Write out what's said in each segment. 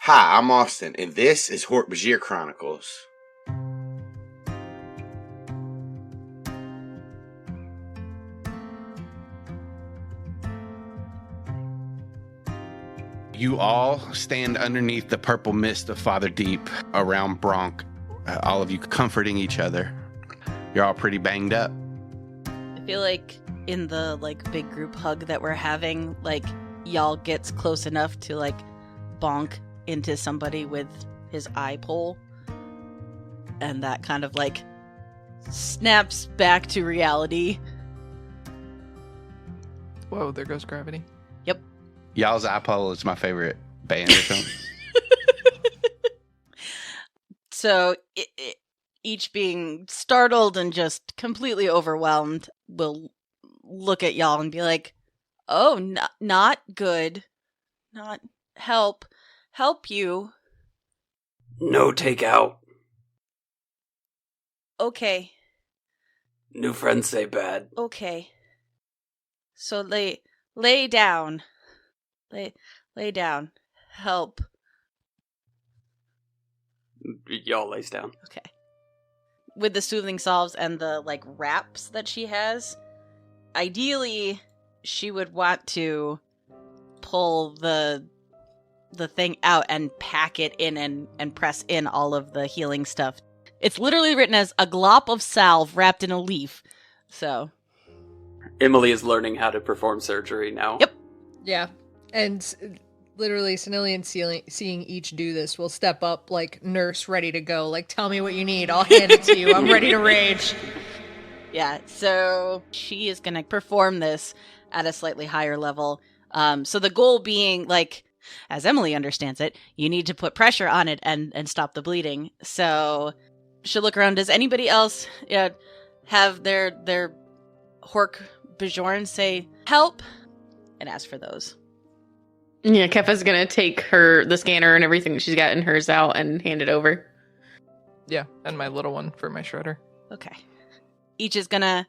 Hi, I'm Austin, and this is Hork-Bajir Chronicles. You all stand underneath the purple mist of Father Deep around Bronk, all of you comforting each other. You're all pretty banged up. I feel like in the big group hug that we're having, y'all gets close enough to bonk into somebody with his eye pole, and that kind of snaps back to reality. Whoa, there goes gravity. Yep. Y'all's eye pole is my favorite band or something. So each being startled and just completely overwhelmed will look at y'all and be like, oh, not good. Not help you. No takeout. Okay. New friends say bad. Okay. So lay down. Lay down. Help. Y'all lays down. Okay. With the soothing salves and the wraps that she has, ideally she would want to pull the thing out and pack it in and press in all of the healing stuff. It's literally written as a glop of salve wrapped in a leaf. So Emily is learning how to perform surgery now. Yep. Yeah. And literally, Sanillion seeing each do this will step up like nurse ready to go. Tell me what you need. I'll hand it to you. I'm ready to rage. Yeah, so she is going to perform this at a slightly higher level. So the goal being, as Emily understands it, you need to put pressure on it and stop the bleeding. So she'll look around. Does anybody else have their Hork-Bajir say, help? And ask for those. Yeah, Keffa's gonna take the scanner and everything that she's got in hers out and hand it over. Yeah, and my little one for my shredder. Okay. Each is gonna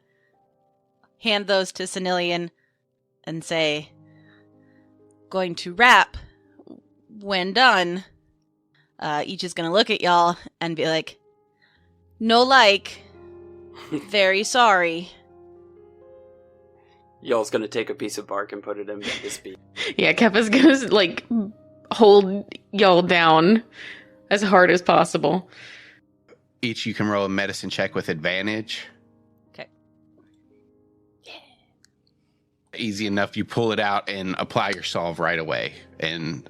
hand those to Sanillion and say, going to wrap when done. Each is gonna look at y'all and be like, no very sorry. Y'all's gonna take a piece of bark and put it in his beak. Yeah, Keffa's gonna hold y'all down as hard as possible. Each you can roll a medicine check with advantage. Okay. Easy enough. You pull it out and apply your salve right away, and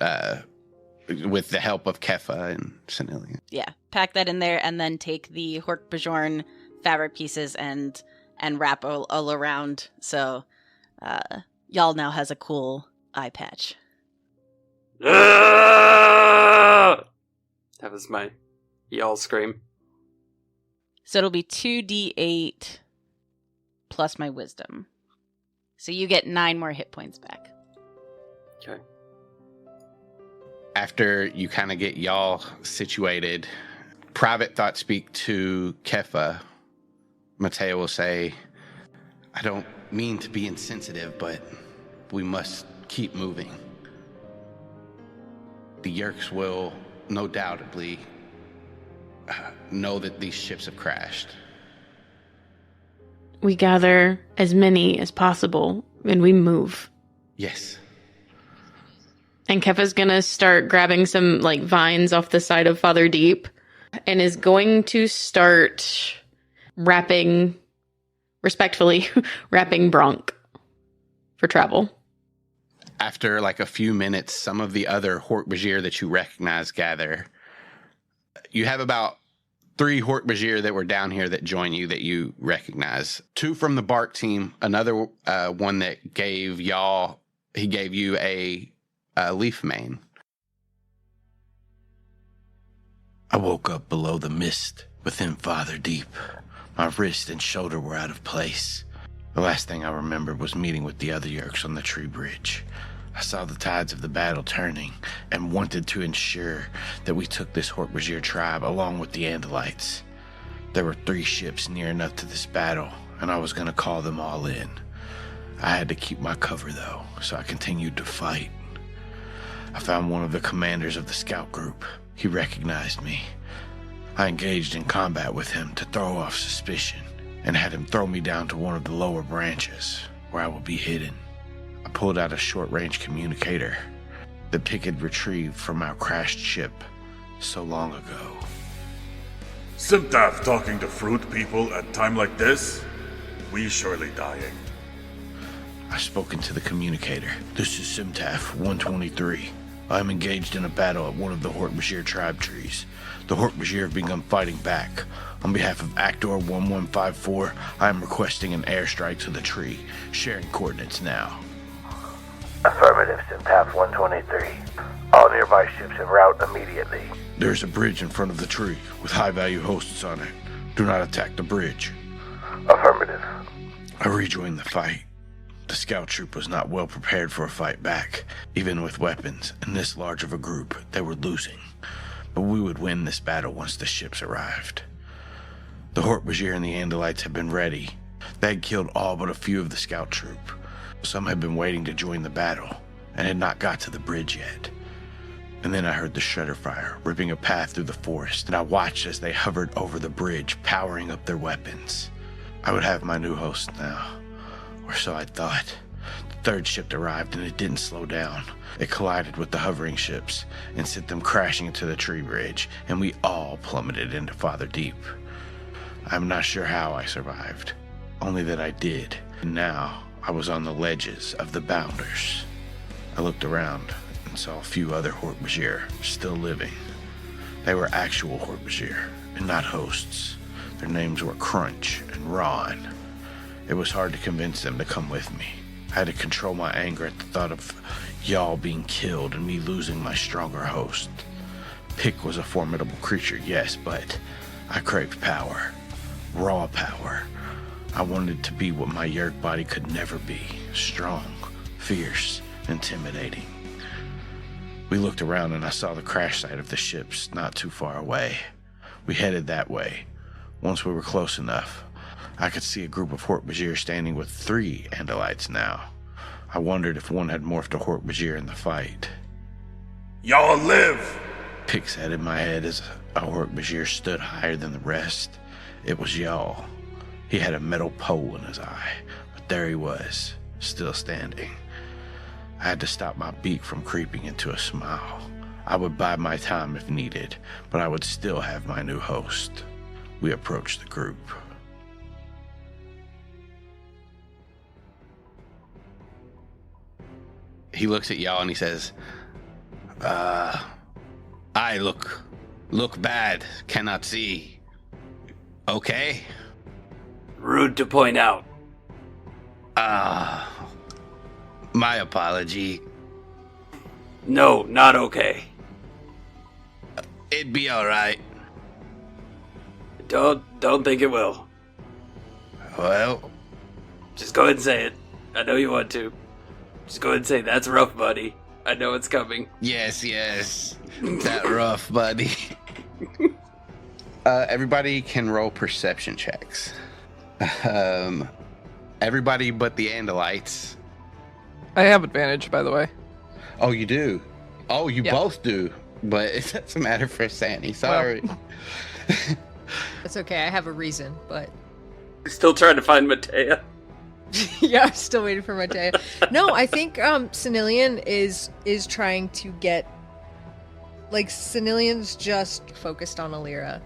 with the help of Keffa and Sanillion. Yeah, pack that in there and then take the Hork-Bajir fabric pieces and wrap all around. So y'all now has a cool eye patch. That was my y'all scream. So it'll be 2d8 plus my wisdom. So you get 9 more hit points back. Okay. After you kind of get y'all situated, private thought speak to Keffa. Mateo will say, I don't mean to be insensitive, but we must keep moving. The Yeerks will no doubtably know that these ships have crashed. We gather as many as possible and we move. Yes. And Keffa's gonna start grabbing some vines off the side of Father Deep and is going to start respectfully wrapping Bronk for travel. After a few minutes, some of the other Hork-Bajir that you recognize gather. You have about 3 Hork-Bajir that were down here that join you that you recognize. 2 from the Bark team, another one that gave you a leaf mane. I woke up below the mist within Father Deep. My wrist and shoulder were out of place. The last thing I remembered was meeting with the other Yeerks on the tree bridge. I saw the tides of the battle turning and wanted to ensure that we took this Hork-Bajir tribe along with the Andalites. There were 3 ships near enough to this battle, and I was going to call them all in. I had to keep my cover though, so I continued to fight. I found one of the commanders of the scout group. He recognized me. I engaged in combat with him to throw off suspicion and had him throw me down to one of the lower branches where I would be hidden. I pulled out a short-range communicator that Pick had retrieved from our crashed ship so long ago. Simtaf talking to fruit people at time like this? We surely dying. I spoke into the communicator. This is Simtaf 123. I am engaged in a battle at one of the Hork-Bajir tribe trees. The Hork-Bajir have begun fighting back. On behalf of Actor 1154, I am requesting an airstrike to the tree. Sharing coordinates now. Affirmative, Simtaf 123. All nearby ships en route immediately. There's a bridge in front of the tree with high-value hosts on it. Do not attack the bridge. Affirmative. I rejoined the fight. The scout troop was not well prepared for a fight back. Even with weapons and this large of a group, they were losing. But we would win this battle once the ships arrived. The Hork-Bajir and the Andalites had been ready. They had killed all but a few of the scout troop. Some had been waiting to join the battle and had not got to the bridge yet. And then I heard the shredder fire ripping a path through the forest, and I watched as they hovered over the bridge, powering up their weapons. I would have my new host now. Or so I thought. The third ship arrived and it didn't slow down. It collided with the hovering ships and sent them crashing into the tree bridge, and we all plummeted into Father Deep. I'm not sure how I survived, only that I did. And now I was on the ledges of the Bounders. I looked around and saw a few other Hork-Bajir still living. They were actual Hork-Bajir and not hosts. Their names were Crunch and Ron. It was hard to convince them to come with me. I had to control my anger at the thought of y'all being killed and me losing my stronger host. Pick was a formidable creature, yes, but I craved power. Raw power. I wanted to be what my Yeerk body could never be. Strong, fierce, intimidating. We looked around and I saw the crash site of the ships not too far away. We headed that way. Once we were close enough, I could see a group of Hork-Bajir standing with 3 Andalites now. I wondered if one had morphed a Hork-Bajir in the fight. Y'all live! Pick said in my head as a Hork-Bajir stood higher than the rest. It was y'all. He had a metal pole in his eye, but there he was, still standing. I had to stop my beak from creeping into a smile. I would bide my time if needed, but I would still have my new host. We approached the group. He looks at y'all and he says, I look bad, cannot see. Okay? Rude to point out. My apology. No, not okay. It'd be alright. Don't think it will. Well, Just go ahead and say it. I know you want to. Just go ahead and say, that's rough, buddy. I know it's coming. yes. That rough, buddy. Everybody can roll perception checks. Everybody but the Andalites. I have advantage, by the way. Oh, you do? Oh, you Yeah. both do. But it doesn't matter for Sandy. Sorry. That's okay. I have a reason, but Still trying to find Matea. yeah, I'm still waiting for Matea. No, I think Sanillion is trying to get, like, Sanillion's just focused on Ilira.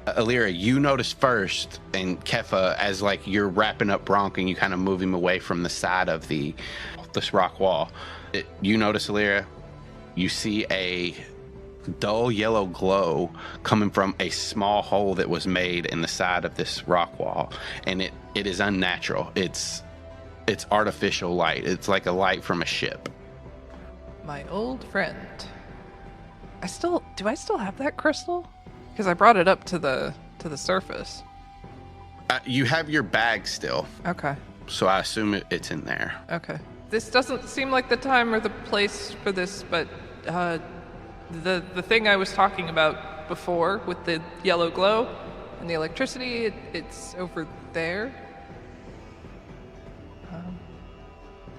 Ilira, you notice first, and Keffa, as like you're wrapping up Bronk and you kind of move him away from the side of this rock wall. You notice, Ilira, you see a dull yellow glow coming from a small hole that was made in the side of this rock wall, and it is unnatural. It's artificial light. It's like a light from a ship. My old friend. Do I still have that crystal? Because I brought it up to the surface. You have your bag still, Okay. so I assume it's in there. Okay. This doesn't seem like the time or the place for this, but the thing I was talking about before with the yellow glow and the electricity, it's over there.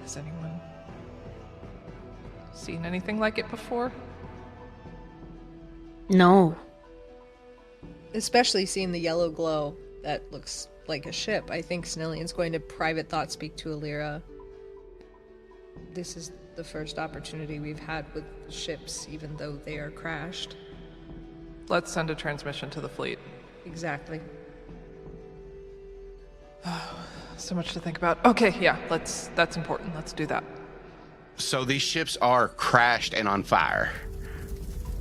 Has anyone seen anything like it before? No. Especially seeing the yellow glow that looks like a ship. I think Sanillion's going to private thought speak to Ilira. This is the first opportunity we've had with ships, even though they are crashed. Let's send a transmission to the fleet. Exactly. So much to think about. Okay, yeah, that's important. Let's do that. So these ships are crashed and on fire.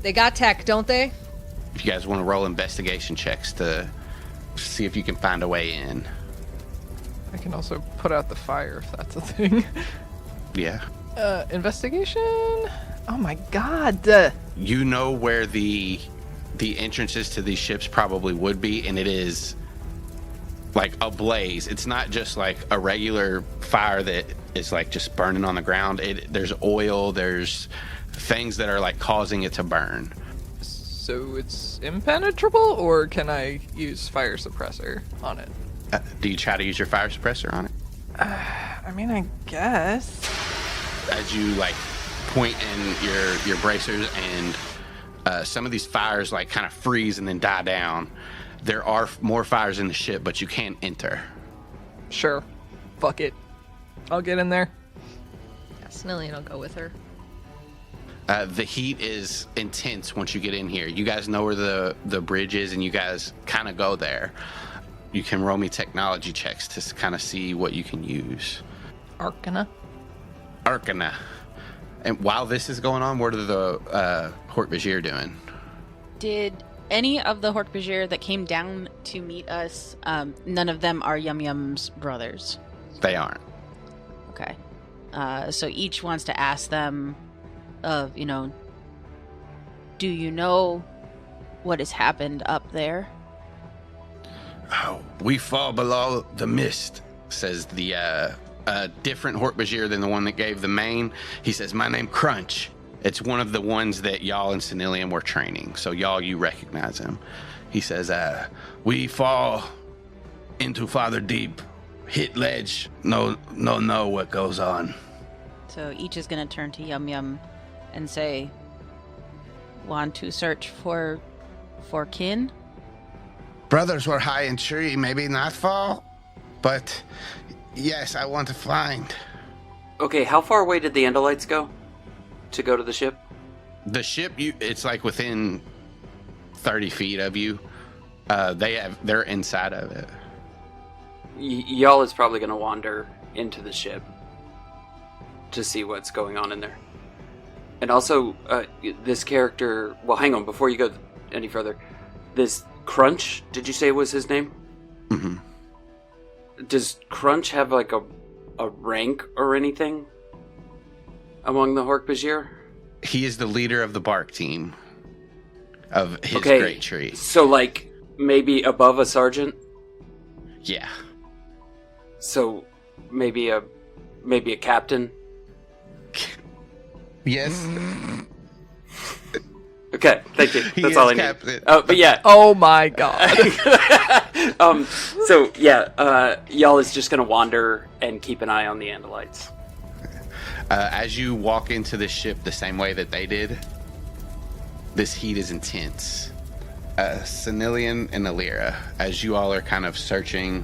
They got tech, don't they? If you guys want to roll investigation checks to see if you can find a way in. I can also put out the fire if that's a thing. Yeah. Investigation? Oh my god. You know where the entrances to these ships probably would be, and it is like a blaze. It's not just like a regular fire that is like just burning on the ground. There's oil, there's things that are like causing it to burn. So it's impenetrable, or can I use fire suppressor on it? Do you try to use your fire suppressor on it? I mean, I guess. As you like point in your bracers, and some of these fires like kind of freeze and then die down. There are more fires in the ship, but you can't enter. Sure. Fuck it. I'll get in there. Yeah, Sanillion will go with her. The heat is intense once you get in here. You guys know where the bridge is, and you guys kind of go there. You can roll me technology checks to kind of see what you can use. Arcana. And while this is going on, what are the Hork-Bajir doing? Did any of the Hork-Bajir that came down to meet us, none of them are Yum Yum's brothers? They aren't. Okay. So each wants to ask them of, do you know what has happened up there? Oh, we fall below the mist, Says the different Hork-Bajir than the one that gave the main. He says, my name Crunch. It's one of the ones that y'all and Sanillion were training. So y'all, you recognize him. He says, we fall into Father Deep, hit ledge, no what goes on. So each is going to turn to Yum Yum and say, want to search for kin? Brothers were high in tree, maybe not fall, but yes, I want to find. Okay, how far away did the Andalites go to go to the ship? The ship, it's like within 30 feet of you. They're inside of it. Y'all is probably going to wander into the ship to see what's going on in there. And also, this character... Well, hang on, before you go any further. This Crunch, did you say was his name? Mm-hmm. Does Crunch have, like, a rank or anything among the Hork-Bajir? He is the leader of the bark team of his great tree. So, like, maybe above a sergeant? Yeah. So, maybe a captain? Yes. Okay, thank you. He That's all I need. captain. But yeah. Oh my god. So yeah, y'all is just gonna wander and keep an eye on the Andalites. As you walk into the ship the same way that they did, this heat is intense. Sanillion and Ilira, as you all are kind of searching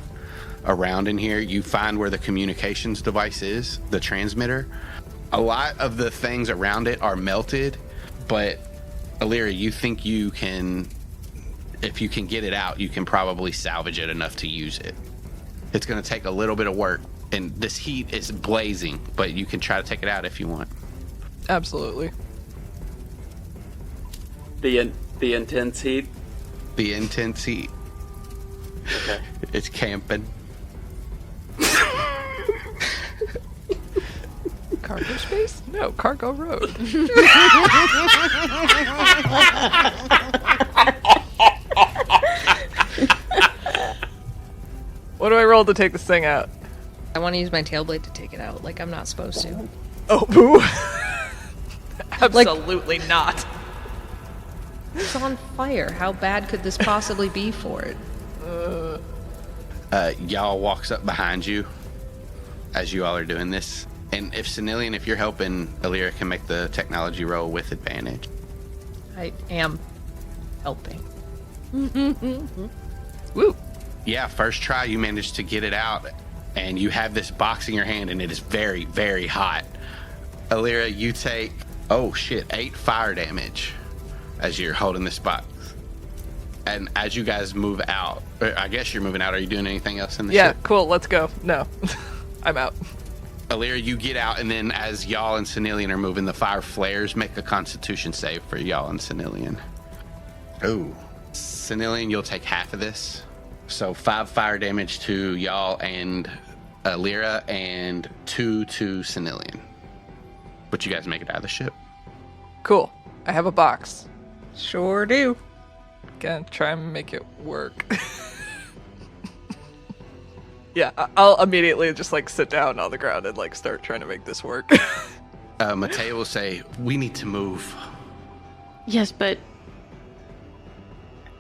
around in here, you find where the communications device is, the transmitter. A lot of the things around it are melted, but Ilira, you think you can, if you can get it out, you can probably salvage it enough to use it. It's going to take a little bit of work, and this heat is blazing, but you can try to take it out if you want. Absolutely. The intense heat? The intense heat. Okay. It's camping. Cargo space? No, cargo road. What do I roll to take this thing out? I want to use my tail blade to take it out, like I'm not supposed to. Oh, boo. Absolutely not. It's on fire. How bad could this possibly be for it? Y'all walks up behind you as you all are doing this, And if Sanillion, if you're helping, Ilira can make the technology roll with advantage. I am helping. Woo! Yeah, first try you managed to get it out, and you have this box in your hand, and it is very, very hot. Ilira, you take 8 fire damage as you're holding this box. And as you guys move out, I guess you're moving out. Are you doing anything else in the ship? Cool. Let's go. No, I'm out. Ilira, you get out, and then as y'all and Sanillion are moving, the fire flares. Make a Constitution save for y'all and Sanillion. Oh, Sanillion, you'll take half of this. So 5 fire damage to y'all and Ilira, and 2 to Sanillion. But you guys make it out of the ship. Cool. I have a box. Sure do. Gonna try and make it work. Yeah, I'll immediately just like sit down on the ground and like start trying to make this work. Matea will say, "We need to move." Yes, but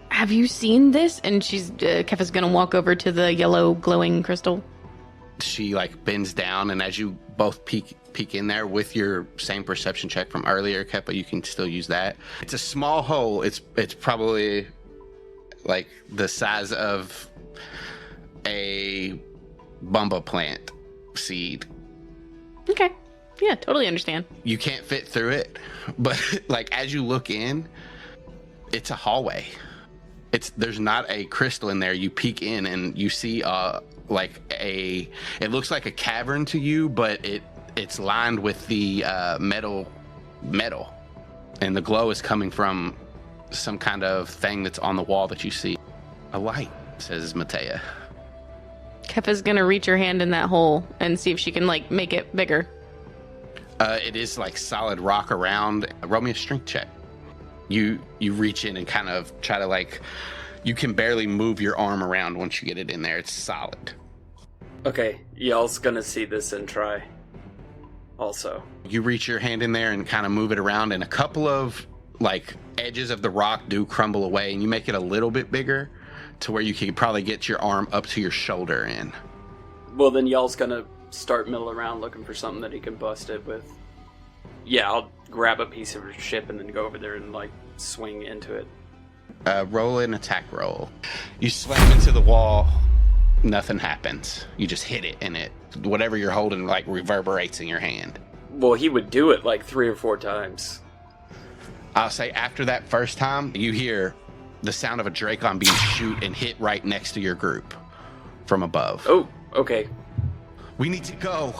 have you seen this? And she's Keffa's gonna walk over to the yellow glowing crystal. She like bends down, and as you both peek in there with your same perception check from earlier, Keffa, you can still use that. It's a small hole. It's probably like the size of a bumba plant seed. Okay. Yeah, totally understand. You can't fit through it, but like as you look in, it's a hallway. There's not a crystal in there. You peek in and you see it looks like a cavern to you, but it's lined with the metal, and the glow is coming from some kind of thing that's on the wall that you see. A light, says Matea. Keffa's gonna reach her hand in that hole and see if she can like make it bigger. It is like solid rock around. Roll me a strength check. You reach in and kind of try to like, you can barely move your arm around once you get it in there. It's solid. Okay, y'all's gonna see this and try. Also, you reach your hand in there and kind of move it around, and a couple of like edges of the rock do crumble away, and you make it a little bit bigger to where you can probably get your arm up to your shoulder in. Well, then y'all's gonna start milling around looking for something that he can bust it with. Yeah, I'll grab a piece of her ship and then go over there and like swing into it. Roll an attack roll. You slam into the wall. Nothing happens. You just hit it, and whatever you're holding like reverberates in your hand. Well, he would do it like 3 or 4 times. I'll say after that first time, you hear the sound of a Dracon Beam shoot and hit right next to your group from above. Oh, okay. We need to go.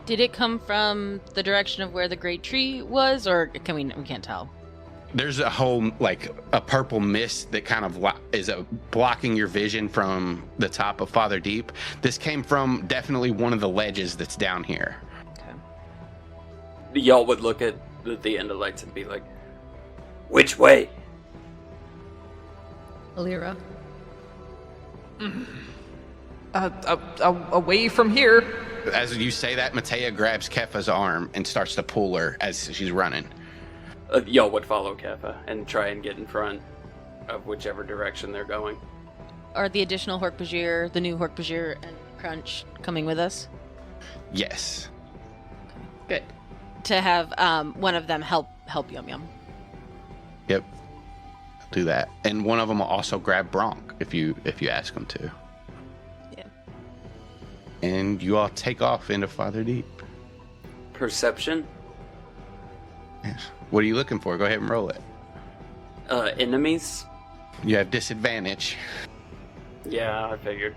Did it come from the direction of where the great tree was, or can we can't tell? There's a whole, like, a purple mist that kind of is blocking your vision from the top of Father Deep. This came from definitely one of the ledges that's down here. Okay. Y'all would look at the Andalites and be like, which way? Ilira. Away from here. As you say that, Matea grabs Keffa's arm and starts to pull her as she's running. Y'all would follow Keffa and try and get in front of whichever direction they're going. Are the additional Hork-Bajir, the new Hork-Bajir and Crunch coming with us? Yes. Good. To have one of them help Yum Yum. Yep. Do that. And one of them will also grab Bronk if you ask them to. Yeah. And you all take off into Father Deep. Perception? Yes. What are you looking for? Go ahead and roll it. Enemies? You have disadvantage. Yeah, I figured.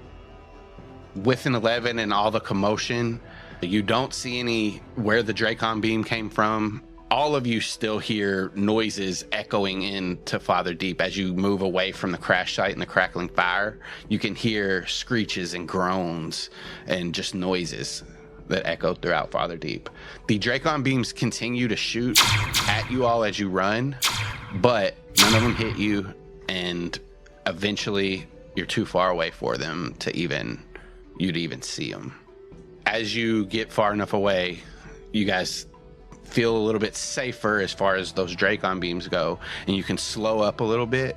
With an 11 and all the commotion, you don't see any where the Dracon Beam came from. All of you still hear noises echoing into Father Deep as you move away from the crash site and the crackling fire. You can hear screeches and groans and just noises that echo throughout Father Deep. The Dracon Beams continue to shoot at you all as you run, but none of them hit you, and eventually you're too far away for them to even see them. As you get far enough away, you guys feel a little bit safer as far as those Dracon Beams go, and you can slow up a little bit.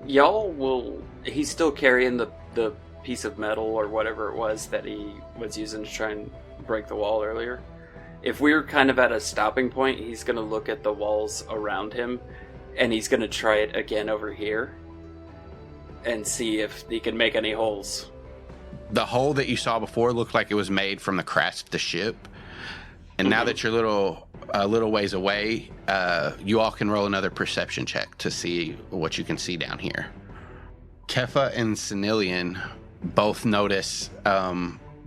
He's still carrying the piece of metal or whatever it was that he was using to try and break the wall earlier. if we're kind of at a stopping point, he's going to look at the walls around him, and he's going to try it again over here and see if he can make any holes. The hole that you saw before looked like it was made from the crest of the ship. And now that you're a little ways away, you all can roll another perception check to see what you can see down here. Keffa and Sanillion both notice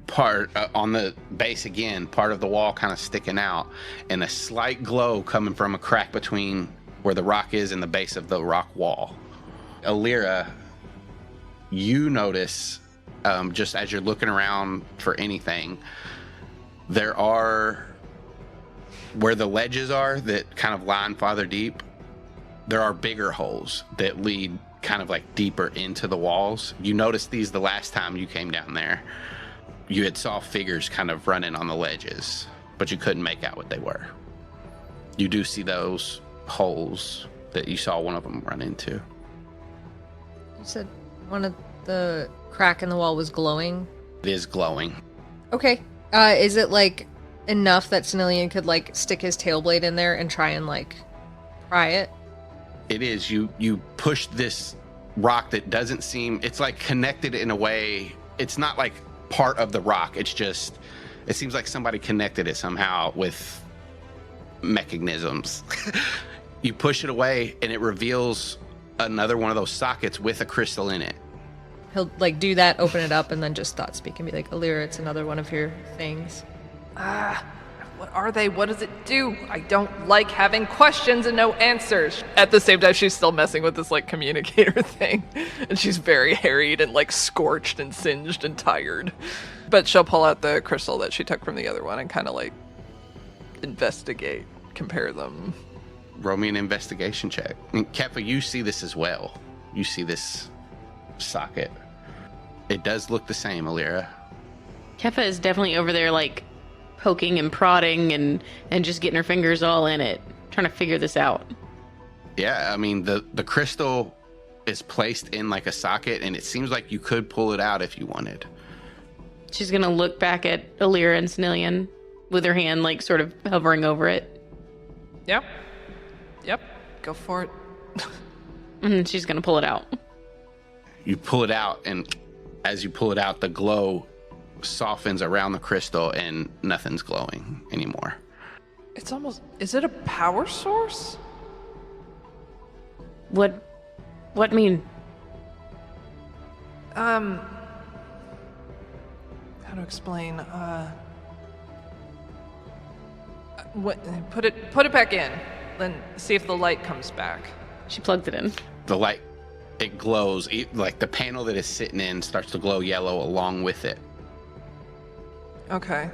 part on the base again, part of the wall kind of sticking out, and a slight glow coming from a crack between where the rock is and the base of the rock wall. Ilira, you notice, just as you're looking around for anything, there are, where the ledges are that kind of line farther deep, there are bigger holes that lead kind of like deeper into the walls. You noticed these the last time you came down there. You had saw figures kind of running on the ledges, but you couldn't make out what they were. You do see those holes that you saw one of them run into. You said one of the crack in the wall was glowing? It is glowing. Okay. Is it like enough that Sanillion could like stick his tail blade in there and try and like pry it? It is. You push this rock that doesn't seem, it's like connected in a way. It's not like part of the rock. It's just, it seems like somebody connected it somehow with mechanisms. You push it away and it reveals another one of those sockets with a crystal in it. He'll like do that, open it up, and then just thought speak and be like, Ilira, it's another one of your things. What are they? What does it do? I don't like having questions and no answers. At the same time, she's still messing with this, like, communicator thing. And she's very harried and, like, scorched and singed and tired. But she'll pull out the crystal that she took from the other one and kind of, like, investigate, compare them. Roll me an investigation check. And Keffa, you see this as well. You see this socket. It does look the same, Ilira. Keffa is definitely over there, like, poking and prodding and just getting her fingers all in it, trying to figure this out. Yeah, I mean, the crystal is placed in like a socket, and it seems like you could pull it out if you wanted. She's gonna look back at Ilira and Sanillion with her hand, like, sort of hovering over it. Yep. Go for it. And she's gonna pull it out. You pull it out, and as you pull it out, the glow softens around the crystal and nothing's glowing anymore. It's almost... Is it a power source? What mean? How to explain? Put it back in. Then see if the light comes back. She plugged it in. The light, it glows. Like the panel that it's sitting in starts to glow yellow along with it. Okay.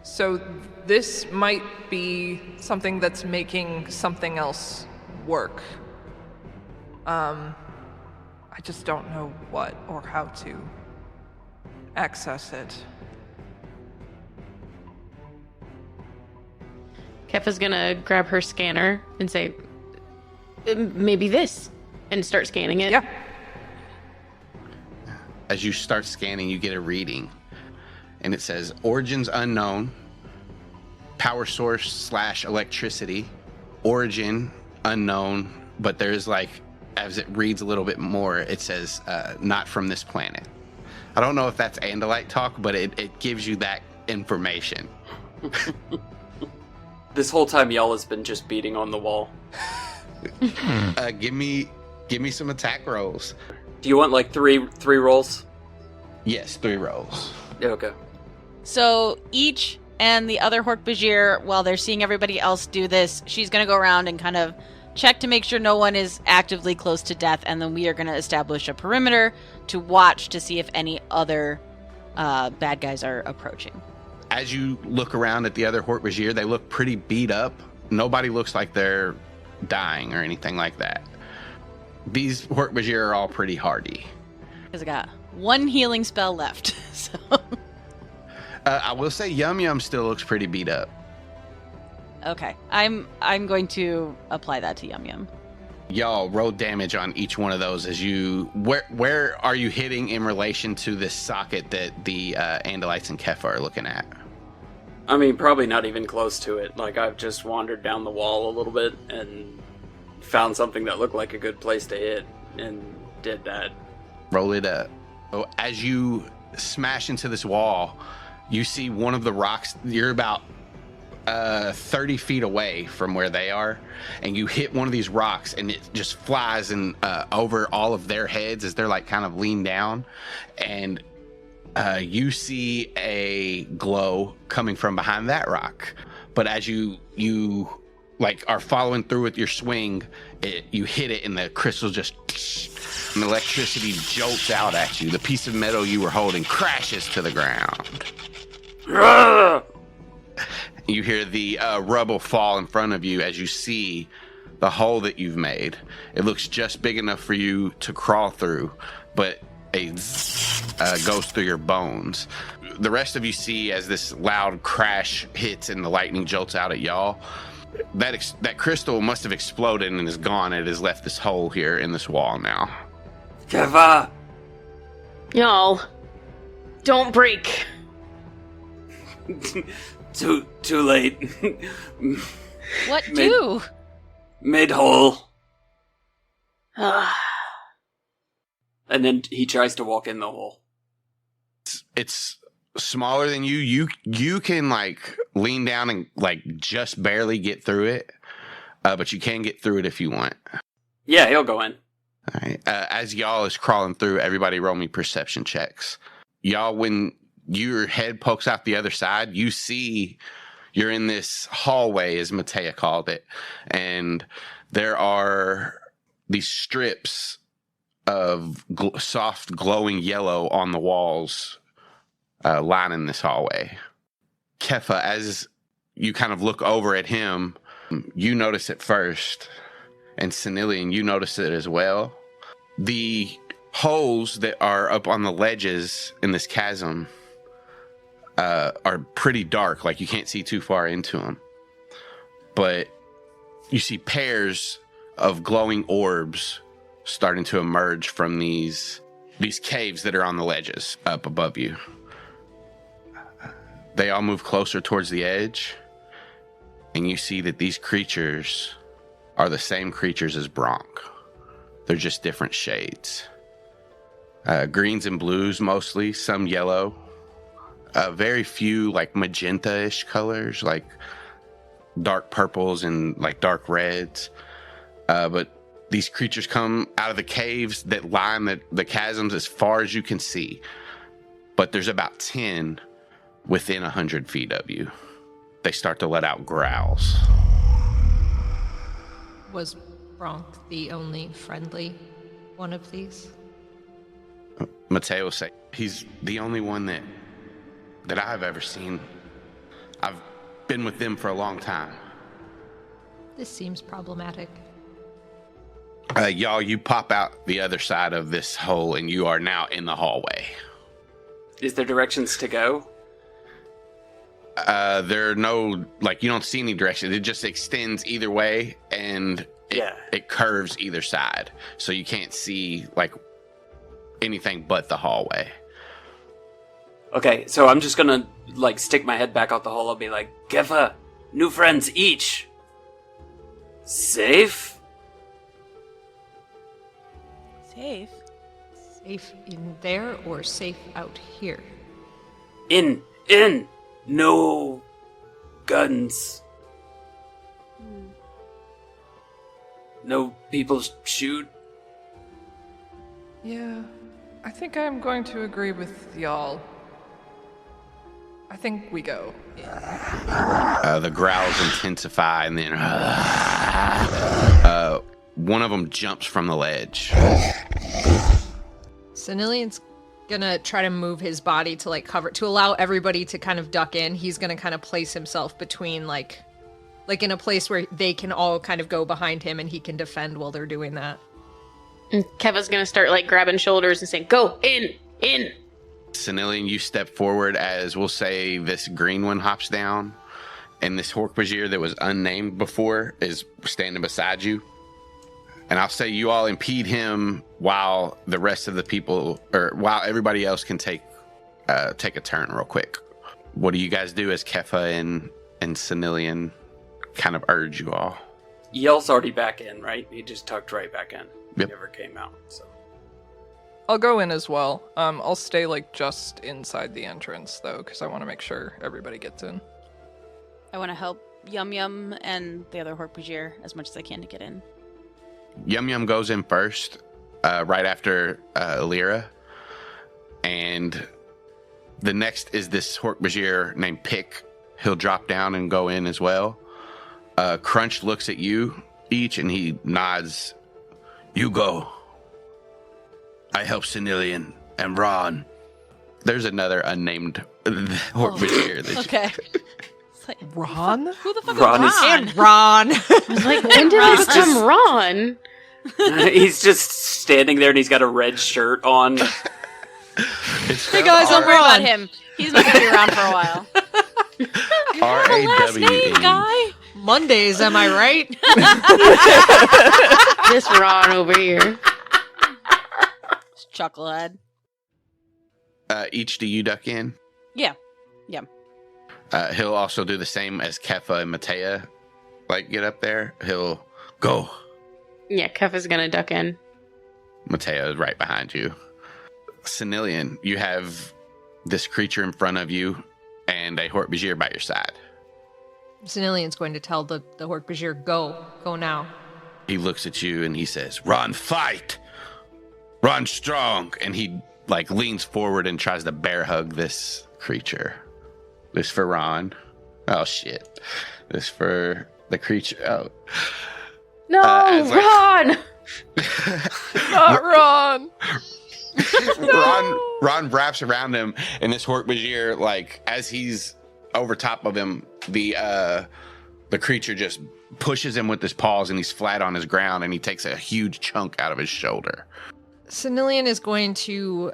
So this might be something that's making something else work. I just don't know what or how to access it. Keffa's gonna grab her scanner and say, maybe this, and start scanning it. Yeah. As you start scanning, you get a reading. And it says, origins unknown, power source / electricity, origin unknown, but there's like, as it reads a little bit more, it says, not from this planet. I don't know if that's Andalite talk, but it gives you that information. This whole time, y'all has been just beating on the wall. Give me some attack rolls. Do you want like three rolls? Yes, 3 rolls. Yeah, okay. So each and the other Hork-Bajir, while they're seeing everybody else do this, she's going to go around and kind of check to make sure no one is actively close to death, and then we are going to establish a perimeter to watch to see if any other bad guys are approaching. As you look around at the other Hork-Bajir, they look pretty beat up. Nobody looks like they're dying or anything like that. These Hork-Bajir are all pretty hardy. Because I got 1 healing spell left, so... I will say Yum Yum still looks pretty beat up. Okay, I'm going to apply that to Yum Yum. Y'all roll damage on each one of those as you... Where are you hitting in relation to this socket that the Andalites and Keffa are looking at? I mean, probably not even close to it. Like, I've just wandered down the wall a little bit and found something that looked like a good place to hit and did that. Roll it up. So as you smash into this wall, you see one of the rocks. You're about 30 feet away from where they are, and you hit one of these rocks, and it just flies and over all of their heads as they're like kind of leaned down, and you see a glow coming from behind that rock. But as you like are following through with your swing, you hit it, and the crystal just and the electricity jolts out at you. The piece of metal you were holding crashes to the ground. You hear the rubble fall in front of you as you see the hole that you've made. It looks just big enough for you to crawl through, but it goes through your bones. The rest of you see as this loud crash hits and the lightning jolts out at y'all. That crystal must have exploded and is gone. It has left this hole here in this wall now. Keffa! Y'all, don't break. Too late. What do? Mid hole. And then he tries to walk in the hole. It's smaller than you. You can like lean down and like just barely get through it, but you can get through it if you want. Yeah, he'll go in. All right. As y'all is crawling through, everybody roll me perception checks. Y'all, when your head pokes out the other side, you see you're in this hallway, as Matea called it, and there are these strips of soft glowing yellow on the walls lining this hallway. Keffa, as you kind of look over at him, you notice it first, and Sanillion, you notice it as well. The holes that are up on the ledges in this chasm are pretty dark, like you can't see too far into them. But you see pairs of glowing orbs starting to emerge from these caves that are on the ledges up above you. They all move closer towards the edge, and you see that these creatures are the same creatures as Bronk. They're just different shades. Greens and blues mostly, some yellow. Very few like magenta-ish colors, like dark purples and like dark reds. But these creatures come out of the caves that line the chasms as far as you can see. But there's about 10 within 100 feet of you. They start to let out growls. Was Bronk the only friendly one of these? Matea will say, he's the only one that I've ever seen. I've been with them for a long time. This seems problematic. Y'all, you pop out the other side of this hole, and you are now in the hallway. Is there directions to go? There are no, like, you don't see any direction. It just extends either way, and it curves either side. So you can't see, like, anything but the hallway. Okay, so I'm just gonna, like, stick my head back out the hole. I'll be like, Keffa, new friends each. Safe? Safe? Safe in there or safe out here? In. No guns. No people shoot. Yeah, I think I'm going to agree with y'all. I think we go. The growls intensify, and then one of them jumps from the ledge. Sanillion's gonna try to move his body to like cover, to allow everybody to kind of duck in. He's gonna kind of place himself between like in a place where they can all kind of go behind him and he can defend while they're doing that. And Keffa's gonna start like grabbing shoulders and saying, "Go in." Sanillion, you step forward as, we'll say, this green one hops down, and this Hork-Bajir that was unnamed before is standing beside you. And I'll say you all impede him while the rest of the people, or while everybody else can take a turn real quick. What do you guys do as Keffa and Sanillion kind of urge you all? Yell's already back in, right? He just tucked right back in. Yep. He never came out, so. I'll go in as well. I'll stay like just inside the entrance though, because I want to make sure everybody gets in. I want to help Yum Yum and the other Hork-Bajir as much as I can to get in. Yum Yum goes in first, right after Ilira. And the next is this Hork-Bajir named Pick. He'll drop down and go in as well. Crunch looks at you each and he nods. You go. I help Sanillion and Ron. There's another unnamed Hork-Bajir. that Okay. It's like, Ron? who the fuck Ron is is- Ron? And Ron. I was like, when did he become Ron? He's just standing there and he's got a red shirt on. Hey guys, I'm Don't worry about Ron. him. He's not gonna be around for a while. R-A-W-N. Name, guy. Mondays, am I right? This Ron over here. Chucklehead. Each do you duck in? Yeah. He'll also do the same as Keffa and Matea. Like, get up there. He'll go. Yeah, Keffa's gonna duck in. Matea is right behind you. Sanillion, you have this creature in front of you and a Hork-Bajir by your side. Sanillion's going to tell the Hork-Bajir, go now. He looks at you and he says, Ron, fight! Ron strong! And he, like, leans forward and tries to bear hug this creature. This for Ron. Oh, shit. This for the creature. Oh. No, as, like- Ron! Not Ron! Ron wraps around him, and this Hork-Bajir, like, as he's over top of him, the creature just pushes him with his paws, and he's flat on his ground, and he takes a huge chunk out of his shoulder. Sanillion is going to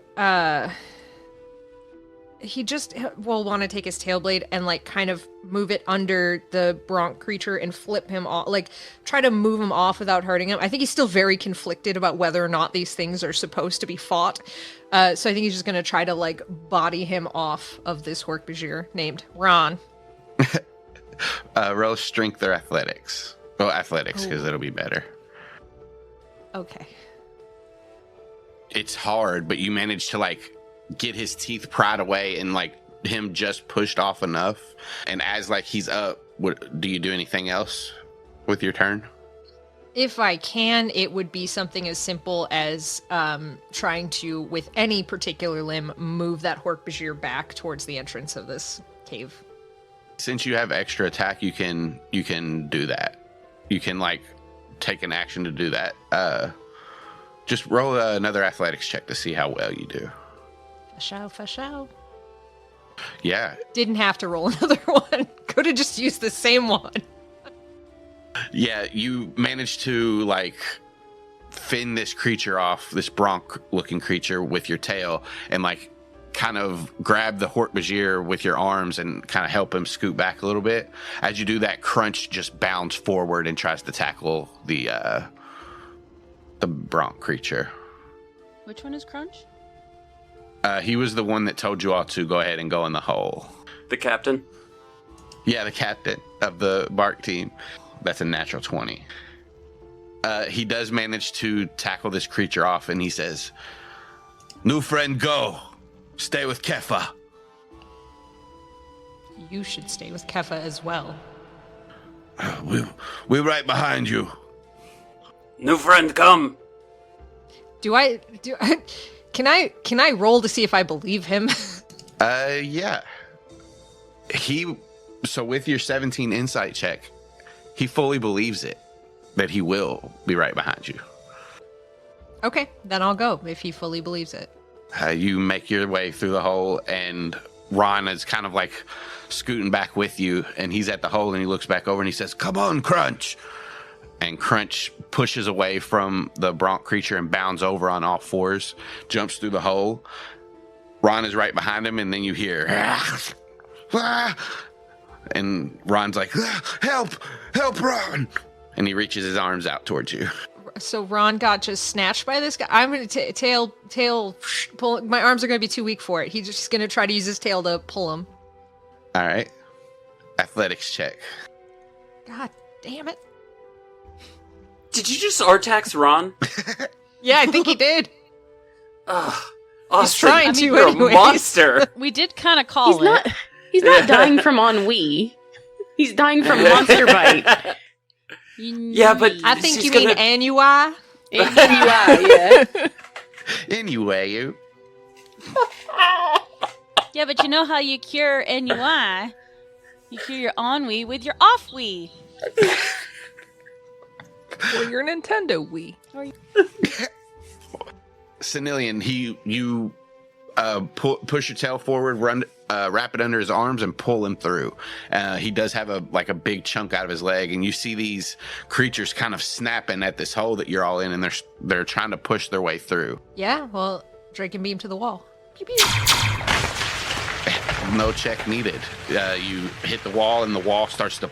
he just will want to take his tail blade and like kind of move it under the Bronc creature and flip him off, like try to move him off without hurting him. I think he's still very conflicted about whether or not these things are supposed to be fought. So I think he's just going to try to like body him off of this Hork-Bajir named Ron. Roll strength or athletics. Well, athletics, because it'll be better. Okay. It's hard, but you manage to, like, get his teeth pried away and, like, him just pushed off enough. And as, like, he's up, do you do anything else with your turn? If I can, it would be something as simple as trying to, with any particular limb, move that Hork-Bajir back towards the entrance of this cave. Since you have extra attack, you can do that. You can, like, take an action to do that. Just roll another athletics check to see how well you do. For show. Yeah. Didn't have to roll another one. Could have just used the same one. Yeah, you managed to, like, fin this creature off, this Bronc-looking creature with your tail, and, like, kind of grab the Hork-Bajir with your arms and kind of help him scoot back a little bit. As you do that, Crunch just bounds forward and tries to tackle the Bronc creature. Which one is Crunch? He was the one that told you all to go ahead and go in the hole. The captain? Yeah, the captain of the Bark team. That's a natural 20. He does manage to tackle this creature off, and he says, "New friend, go. Stay with Keffa." You should stay with Keffa as well. We're right behind you. New friend, come! Can I roll to see if I believe him? Yeah. So with your 17 insight check, he fully believes it, that he will be right behind you. Okay, then I'll go if he fully believes it. You make your way through the hole, and Ron is kind of like scooting back with you, and he's at the hole, and he looks back over and he says, "Come on, Crunch." And Crunch pushes away from the Bronc creature and bounds over on all fours, jumps through the hole. Ron is right behind him, and then you hear, and Ron's like, help, Ron. And he reaches his arms out towards you. So Ron got just snatched by this guy. I'm going to tail pull. My arms are going to be too weak for it. He's just going to try to use his tail to pull him. All right. Athletics check. God damn it. Did you just R-tax Ron? Yeah, I think he did. Ugh. He's trying to you're anyways. a monster. We did kind of call it. He's not dying from ennui. He's dying from monster bite. Yeah, but I think she's you gonna... mean Annui? Yeah. Anyway, you. Yeah, but you know how you cure ennui? You cure your ennui with your off-wee. Or your Nintendo Wii. Sanillion, you push your tail forward, wrap it under his arms, and pull him through. He does have a big chunk out of his leg, and you see these creatures kind of snapping at this hole that you're all in, and they're trying to push their way through. Yeah, well, Dracon Beam to the wall. Pew pew. No check needed. You hit the wall, and the wall starts to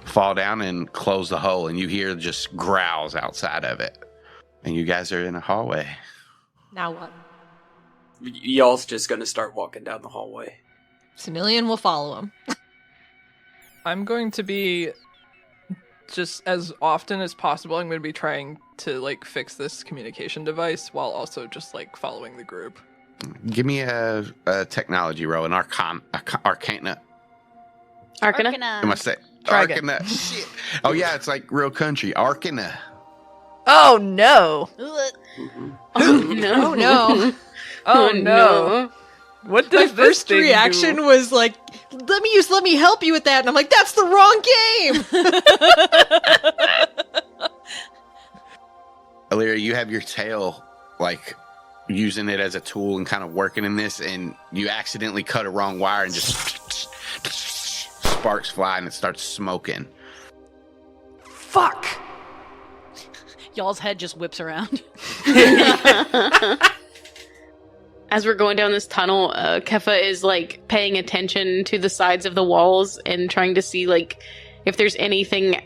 fall down and close the hole, and you hear just growls outside of it. And you guys are in a hallway. Now what? Y'all's just gonna start walking down the hallway. Sanillion will follow him. I'm going to be, just as often as possible, I'm going to be trying to, like, fix this communication device while also just, like, following the group. Give me a technology roll, an arcana. Arcana? I must say, Try arcana. Shit. Oh yeah, it's like real country. Arcana. Oh no! Oh no. Oh no! Oh no! What My does this first thing reaction do? was like, let me help you with that. And I'm like, that's the wrong game! Ilira, you have your tail, like, using it as a tool and kind of working in this, and you accidentally cut a wrong wire and just sparks fly and it starts smoking. Fuck! Y'all's head just whips around. As we're going down this tunnel, Keffa is like paying attention to the sides of the walls and trying to see like if there's anything.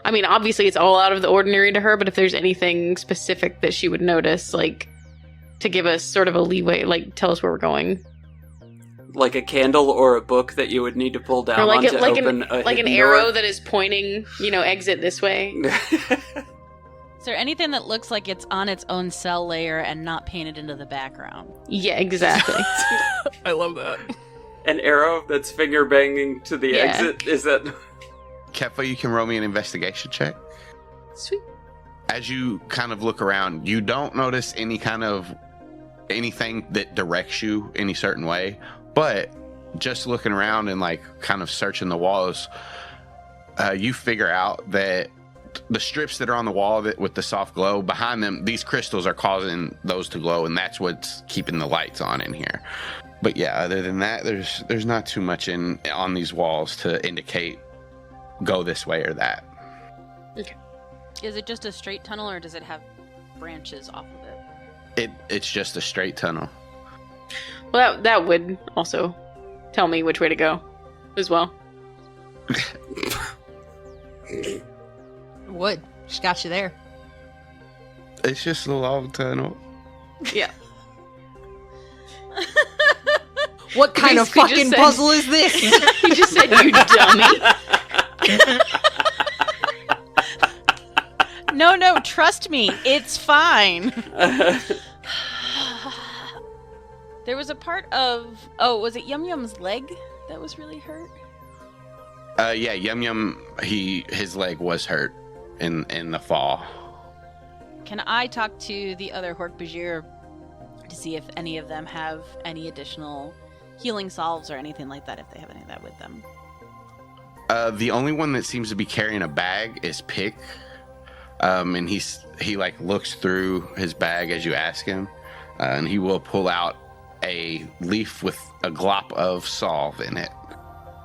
I mean, obviously it's all out of the ordinary to her, but if there's anything specific that she would notice, like to give us sort of a leeway, like tell us where we're going. Like a candle or a book that you would need to pull down Or like, on to open a an hidden arrow door? that is pointing, exit this way. Is there anything that looks like it's on its own cell layer and not painted into the background? Yeah, exactly. I love that. An arrow that's finger banging to the exit? Is that... Keffa, you can roll me an investigation check. Sweet. As you kind of look around, you don't notice anything that directs you any certain way, but just looking around and like kind of searching the walls, you figure out that the strips that are on the wall with the soft glow behind them, these crystals are causing those to glow, and that's what's keeping the lights on in here. But yeah, other than that, there's not too much on these walls to indicate go this way or that. Okay. Is it just a straight tunnel, or does it have branches off of it? It's just a straight tunnel. Well, that would also tell me which way to go as well. Would. She got you there. It's just a long tunnel. Yeah. What kind of Basically fucking just said- puzzle is this? He just said, you dummy. No, trust me, it's fine. There was a part of... Oh, was it Yum Yum's leg that was really hurt? Yeah, Yum Yum, his leg was hurt in the fall. Can I talk to the other Hork-Bajir to see if any of them have any additional healing salves or anything like that, if they have any of that with them? The only one that seems to be carrying a bag is Pick. And he like looks through his bag as you ask him, and he will pull out a leaf with a glop of salve in it.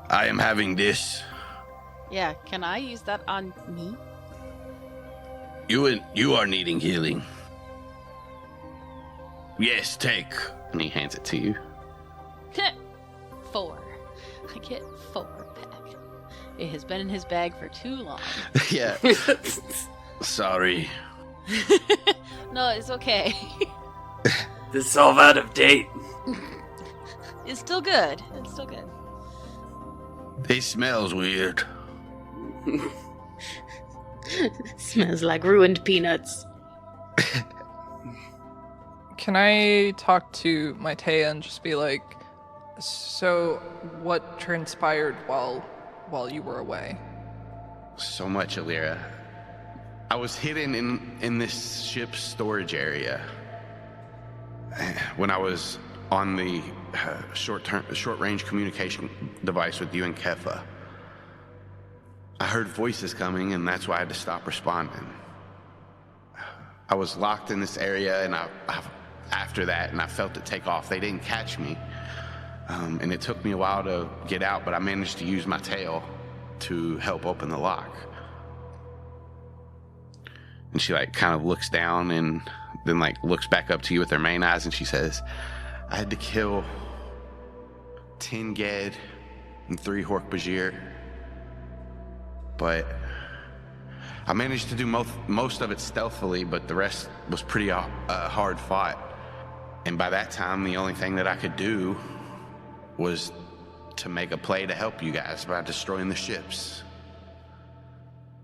I am having this. Yeah, can I use that on me? You are needing healing. Yes, take. And he hands it to you. 4. I get 4 back. It has been in his bag for too long. Yeah. Sorry. No, it's okay. This is all out of date. It's still good. It's still good. It smells weird. Smells like ruined peanuts. Can I talk to Maitea and just be like, so what transpired while you were away? So much, Ilira. I was hidden in this ship's storage area when I was on the short-range communication device with you and Keffa. I heard voices coming, and that's why I had to stop responding. I was locked in this area, and after that, I felt it take off. They didn't catch me, and it took me a while to get out, but I managed to use my tail to help open the lock. And she kind of looks down and then looks back up to you with her main eyes, and she says, I had to kill 10 Ged and 3 Hork-Bajir, but I managed to do most of it stealthily, but the rest was pretty hard fought. And by that time, the only thing that I could do was to make a play to help you guys by destroying the ships.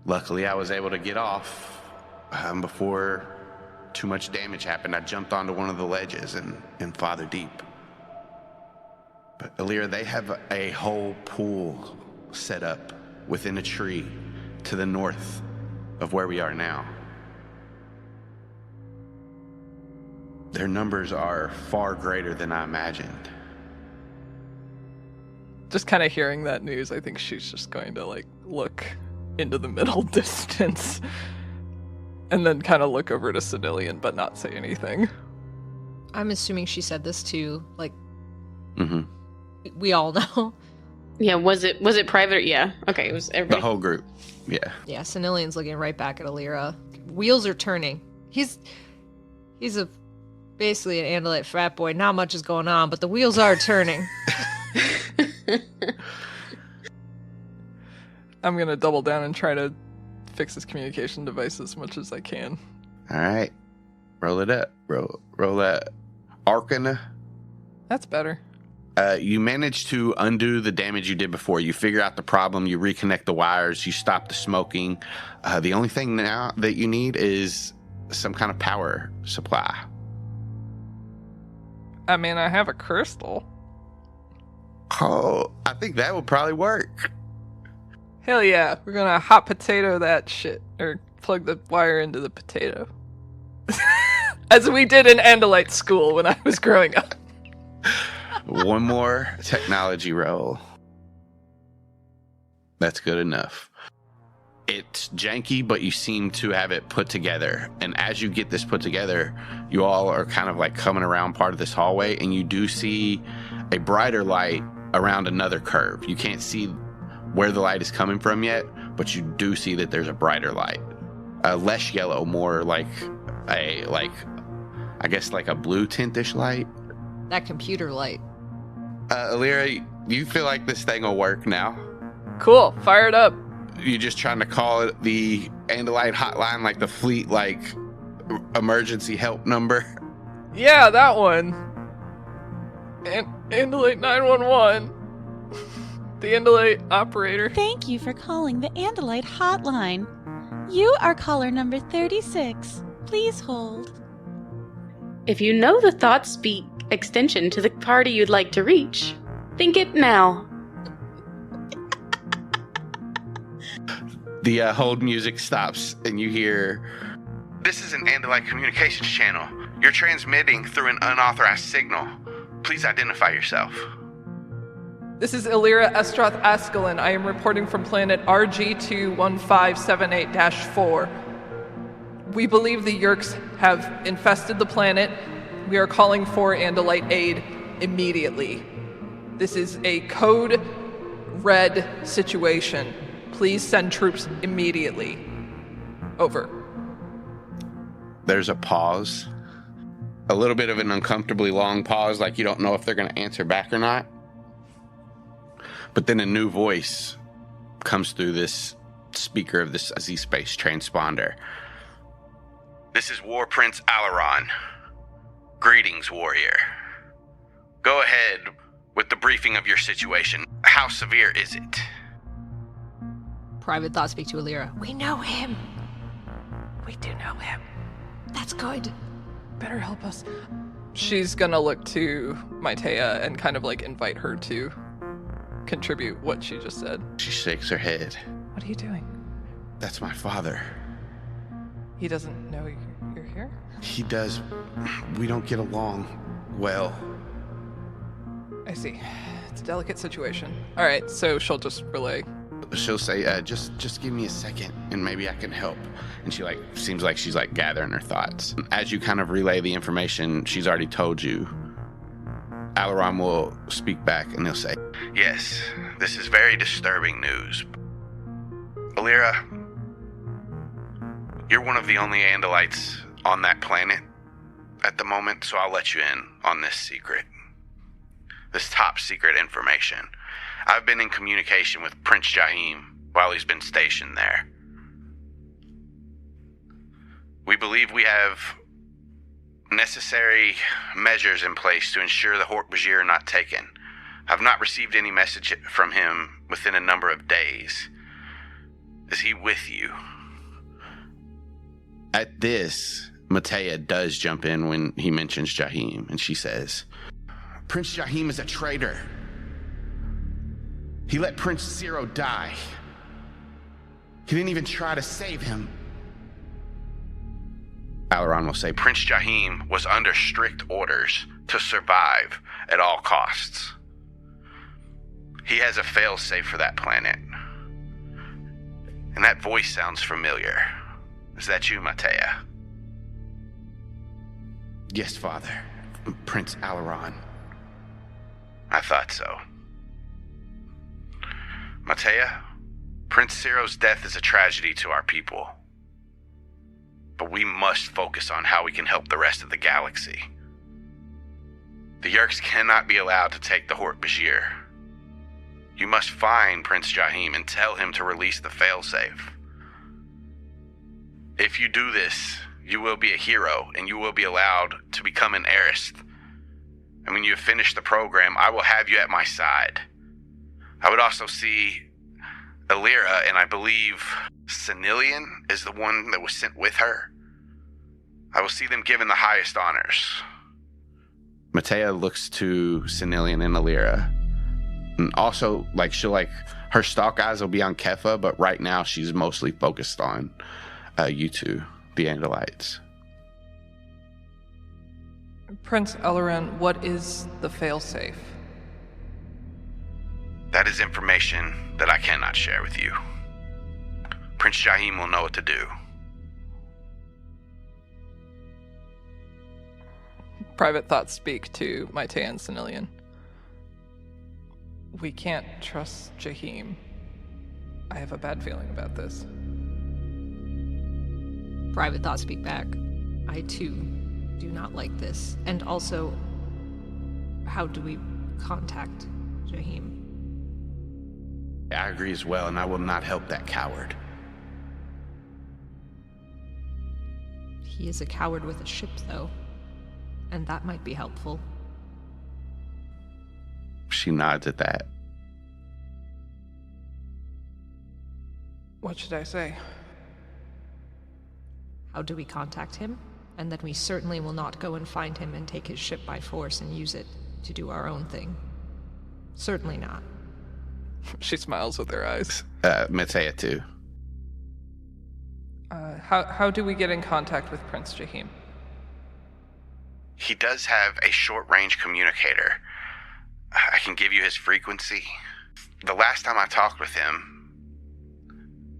Luckily, I was able to get off before too much damage happened. I jumped onto one of the ledges and Father Deep. But Ilira, they have a whole pool set up within a tree to the north of where we are now. Their numbers are far greater than I imagined. Just kind of hearing that news, I think she's just going to look into the middle distance and then kind of look over to Sanillion but not say anything. I'm assuming she said this to Mm-hmm. we all know. Yeah, was it private? Yeah. Okay, it was everybody. The whole group. Yeah. Yeah, Sanillion's looking right back at Ilira. Wheels are turning. He's basically an Andalite frat boy. Not much is going on, but the wheels are turning. I'm gonna double down and try to fix his communication device as much as I can. All right. Roll it up. Roll that. Arcana. That's better. You manage to undo the damage you did before. You figure out the problem. You reconnect the wires. You stop the smoking. The only thing now that you need is some kind of power supply. I mean, I have a crystal. Oh, I think that would probably work. Hell yeah, we're gonna hot potato that shit. Or plug the wire into the potato. As we did in Andalite school when I was growing up. One more technology roll. That's good enough. It's janky, but you seem to have it put together. And as you get this put together, you all are kind of coming around part of this hallway, and you do see a brighter light around another curve. You can't see where the light is coming from yet, but you do see that there's a brighter light. Less yellow, more like a blue tintish light. That computer light. Ilira, you feel like this thing will work now? Cool, fire it up. You just trying to call it the Andalite hotline, like the fleet, emergency help number? Yeah, that one. Andalite 911. The Andalite operator. Thank you for calling the Andalite hotline. You are caller number 36. Please hold. If you know the thought speak extension to the party you'd like to reach, think it now. The hold music stops, and you hear, "This is an Andalite communications channel. You're transmitting through an unauthorized signal. Please identify yourself." This is Ilira Estroth Askelin. I am reporting from planet RG21578-4. We believe the Yeerks have infested the planet. We are calling for Andalite aid immediately. This is a code red situation. Please send troops immediately. Over. There's a pause. A little bit of an uncomfortably long pause, like you don't know if they're going to answer back or not. But then a new voice comes through this speaker of this Z-Space transponder. "This is War Prince Alaron. Greetings, warrior. Go ahead with the briefing of your situation. How severe is it? Private thought speak to Ilira. We know him. We do know him. That's good. Better help us. She's gonna look to Maitea and kind of like invite her to contribute what she just said. She shakes her head. What are you doing? That's my father. He doesn't know you're here? He does. We don't get along well. I see. It's a delicate situation. Alright, so she'll just relay. She'll say, just give me a second and maybe I can help. And she seems like she's gathering her thoughts. As you kind of relay the information she's already told you, Alaron will speak back and he'll say, yes, this is very disturbing news. Ilira, you're one of the only Andalites on that planet at the moment, so I'll let you in on this secret. This top secret information. I've been in communication with Prince Jahim while he's been stationed there. We believe we have necessary measures in place to ensure the Hork-Bajir are not taken. I've not received any message from him within a number of days. Is he with you? At this, Maitea does jump in when he mentions Jahim, and she says, Prince Jahim is a traitor. He let Prince Zero die. He didn't even try to save him. Alaron will say, Prince Jahim was under strict orders to survive at all costs. He has a failsafe for that planet. And that voice sounds familiar. Is that you, Maitea? Yes, Father. Prince Alaron. I thought so. Maitea, Prince Zero's death is a tragedy to our people. But we must focus on how we can help the rest of the galaxy. The Yeerks cannot be allowed to take the Hork-Bajir. You must find Prince Jahim and tell him to release the failsafe. If you do this, you will be a hero and you will be allowed to become an heiress. And when you have finished the program, I will have you at my side. I would also see Ilira, and I believe Sanillion is the one that was sent with her. I will see them given the highest honors. Maitea looks to Sanillion and Ilira. And also, her stalk eyes will be on Keffa, but right now she's mostly focused on you two, the Andalites. Prince Alaron, what is the failsafe? That is information that I cannot share with you. Prince Jahim will know what to do. Private thoughts speak to Maitea and Sanillion. We can't trust Jahim. I have a bad feeling about this. Private thoughts speak back. I too do not like this. And also, how do we contact Jahim? I agree as well, and I will not help that coward. He is a coward with a ship, though. And that might be helpful. She nods at that. What should I say? How do we contact him? And then we certainly will not go and find him and take his ship by force and use it to do our own thing. Certainly not. She smiles with her eyes. Maitea too. How do we get in contact with Prince Jahim? He does have a short-range communicator. I can give you his frequency. The last time I talked with him,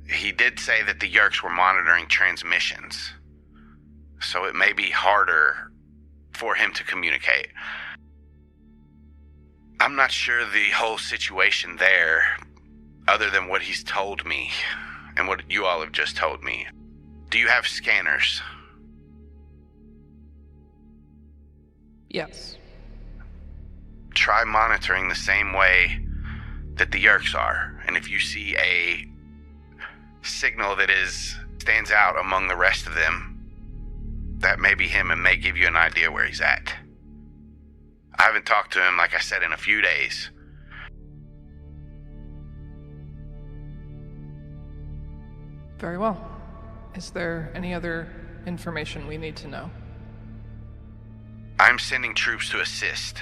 he did say that the Yeerks were monitoring transmissions. So it may be harder for him to communicate. I'm not sure the whole situation there, other than what he's told me, and what you all have just told me. Do you have scanners? Yes. Try monitoring the same way that the Yeerks are, and if you see a signal that stands out among the rest of them, that may be him and may give you an idea where he's at. I haven't talked to him, like I said, in a few days. Very well. Is there any other information we need to know? I'm sending troops to assist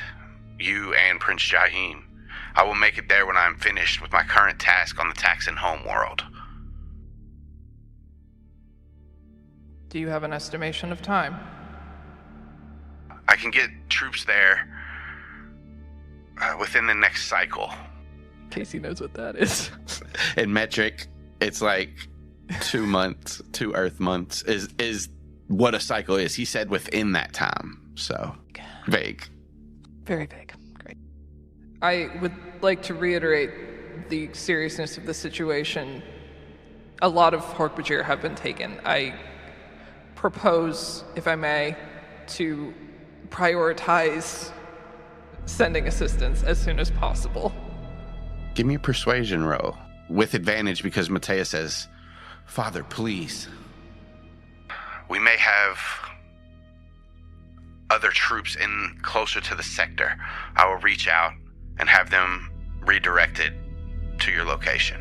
you and Prince Jahim. I will make it there when I'm finished with my current task on the Taxon homeworld. Do you have an estimation of time? I can get troops there within the next cycle. Kaycie knows what that is. In metric, it's like 2 months, 2 Earth months is what a cycle is. He said within that time, so vague. Very vague. Great. I would like to reiterate the seriousness of the situation. A lot of Hork-Bajir have been taken. I propose, if I may, to prioritize sending assistance as soon as possible. Give me a persuasion roll with advantage because Matea says, "Father, please." We may have other troops in closer to the sector. I will reach out and have them redirected to your location.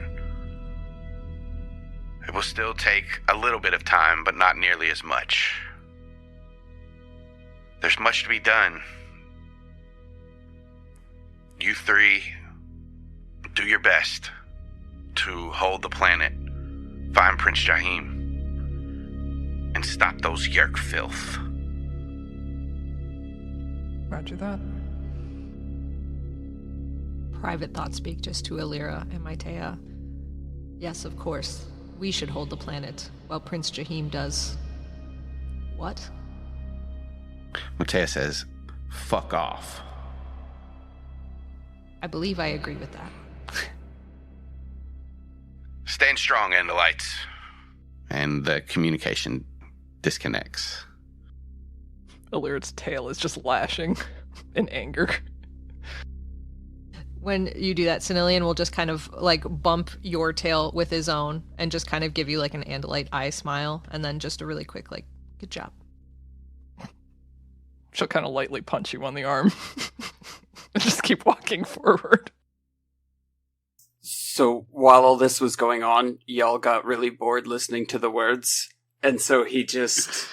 It will still take a little bit of time, but not nearly as much. There's much to be done. You three, do your best to hold the planet, find Prince Jahim, and stop those Yeerk filth. Roger that. Private thought speak just to Ilira and Matea. Yes, of course. We should hold the planet, while Prince Jahim does... what? Matea says, "Fuck off." I believe I agree with that. Stand strong, Andalites. And the communication disconnects. Illira's tail is just lashing in anger. When you do that, Sanillion will just kind of, like, bump your tail with his own and just kind of give you, like, an Andalite eye smile, and then just a really quick, like, good job. She'll kind of lightly punch you on the arm. And just keep walking forward. So while all this was going on, y'all got really bored listening to the words, and so he just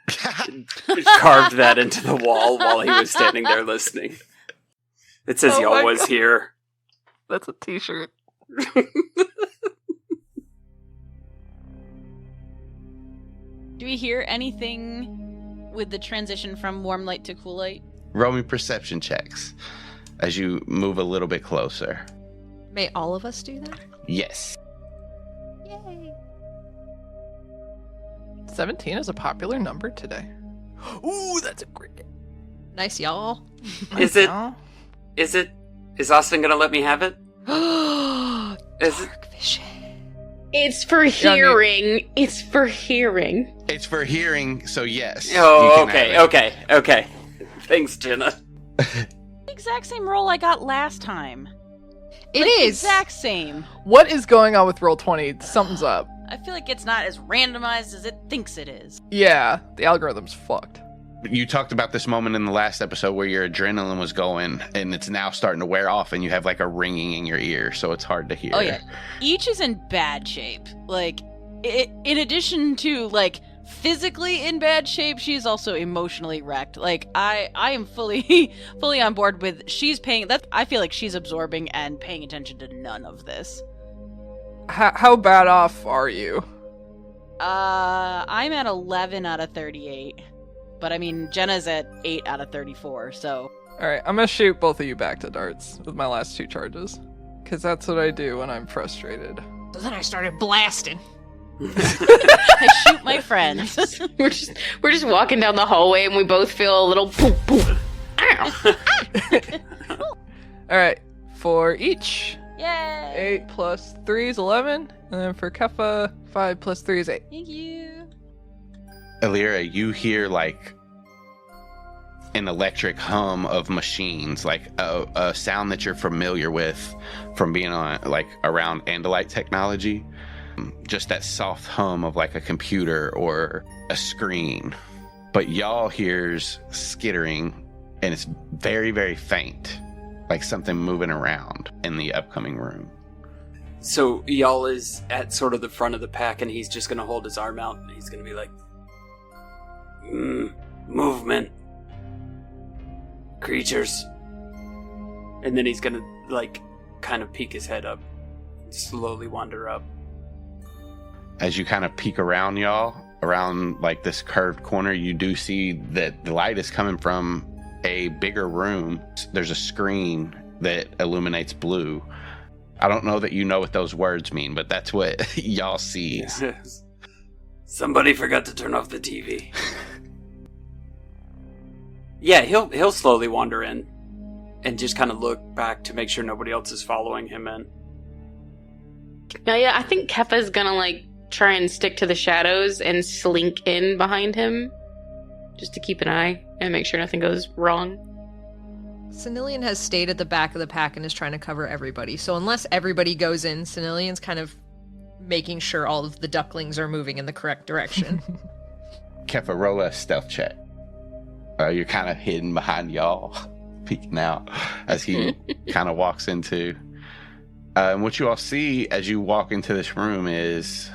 carved that into the wall while he was standing there listening. It says y'all was here. That's a t-shirt. Do we hear anything with the transition from warm light to cool light? Roll me perception checks as you move a little bit closer. May all of us do that? Yes. Yay! 17 is a popular number today. Ooh, that's a great... Nice, y'all. Is Austin gonna let me have it? Is it? Dark vision. It's for hearing. It's for hearing. It's for hearing, so yes. Oh, okay. Thanks, Jenna. Exact same roll I got last time. It is! Exact same. What is going on with Roll20? Something's up. I feel like it's not as randomized as it thinks it is. Yeah, the algorithm's fucked. You talked about this moment in the last episode where your adrenaline was going, and it's now starting to wear off, and you have like a ringing in your ear, so it's hard to hear. Oh yeah, each is in bad shape. Like, in addition to like physically in bad shape, she's also emotionally wrecked. Like, I am fully on board with. She's paying. That I feel like she's absorbing and paying attention to none of this. How bad off are you? I'm at 11 out of 38. But I mean, Jenna's at 8 out of 34, so... Alright, I'm gonna shoot both of you back to darts with my last 2 charges. Because that's what I do when I'm frustrated. So then I started blasting. I shoot my friends. We're just walking down the hallway and we both feel a little poop poop. Ow! Alright, for each. Yay! 8 plus 3 is 11. And then for Keffa, 5 plus 3 is 8. Thank you. Ilira, you hear like an electric hum of machines, like a sound that you're familiar with from being on like around Andalite technology. Just that soft hum of like a computer or a screen. But y'all hears skittering, and it's very, very faint, like something moving around in the upcoming room. So y'all is at sort of the front of the pack, and he's just going to hold his arm out, and he's going to be like, movement. Creatures. And then he's going to, like, kind of peek his head up, slowly wander up. As you kind of peek around, y'all, around, like, this curved corner, you do see that the light is coming from a bigger room. There's a screen that illuminates blue. I don't know that you know what those words mean, but that's what y'all see. Somebody forgot to turn off the TV. Yeah, he'll slowly wander in and just kind of look back to make sure nobody else is following him in. Yeah, I think Keffa's gonna, like, try and stick to the shadows and slink in behind him just to keep an eye and make sure nothing goes wrong. Sanillion has stayed at the back of the pack and is trying to cover everybody. So unless everybody goes in, Sanillion's kind of making sure all of the ducklings are moving in the correct direction. Keffa, roll a stealth check. You're kind of hidden behind y'all, peeking out as he kind of walks into. And what you all see as you walk into this room is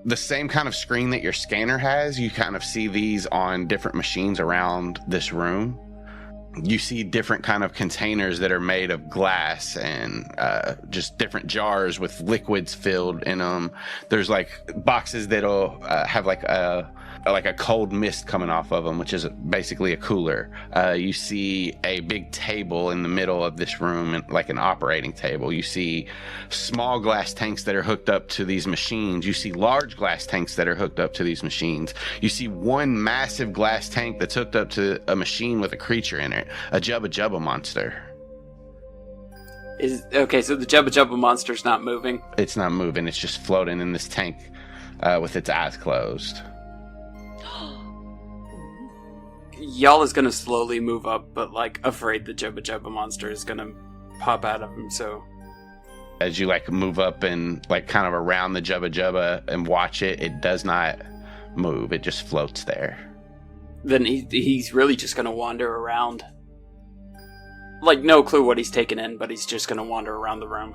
the same kind of screen that your scanner has. You kind of see these on different machines around this room. You see different kind of containers that are made of glass and just different jars with liquids filled in them. There's like boxes that'll have like a cold mist coming off of them, which is basically a cooler. You see a big table in the middle of this room, like an operating table. You see small glass tanks that are hooked up to these machines. You see large glass tanks that are hooked up to these machines. You see one massive glass tank that's hooked up to a machine with a creature in it, a Jubba Jubba monster. Okay, so the Jubba Jubba monster's not moving? It's not moving. It's just floating in this tank with its eyes closed. Y'all is gonna slowly move up, but, like, afraid the Jubba Jubba monster is gonna pop out of him, so... As you, like, move up and, like, kind of around the Jubba Jubba and watch it, it does not move. It just floats there. Then he's really just gonna wander around. Like, no clue what he's taking in, but he's just gonna wander around the room.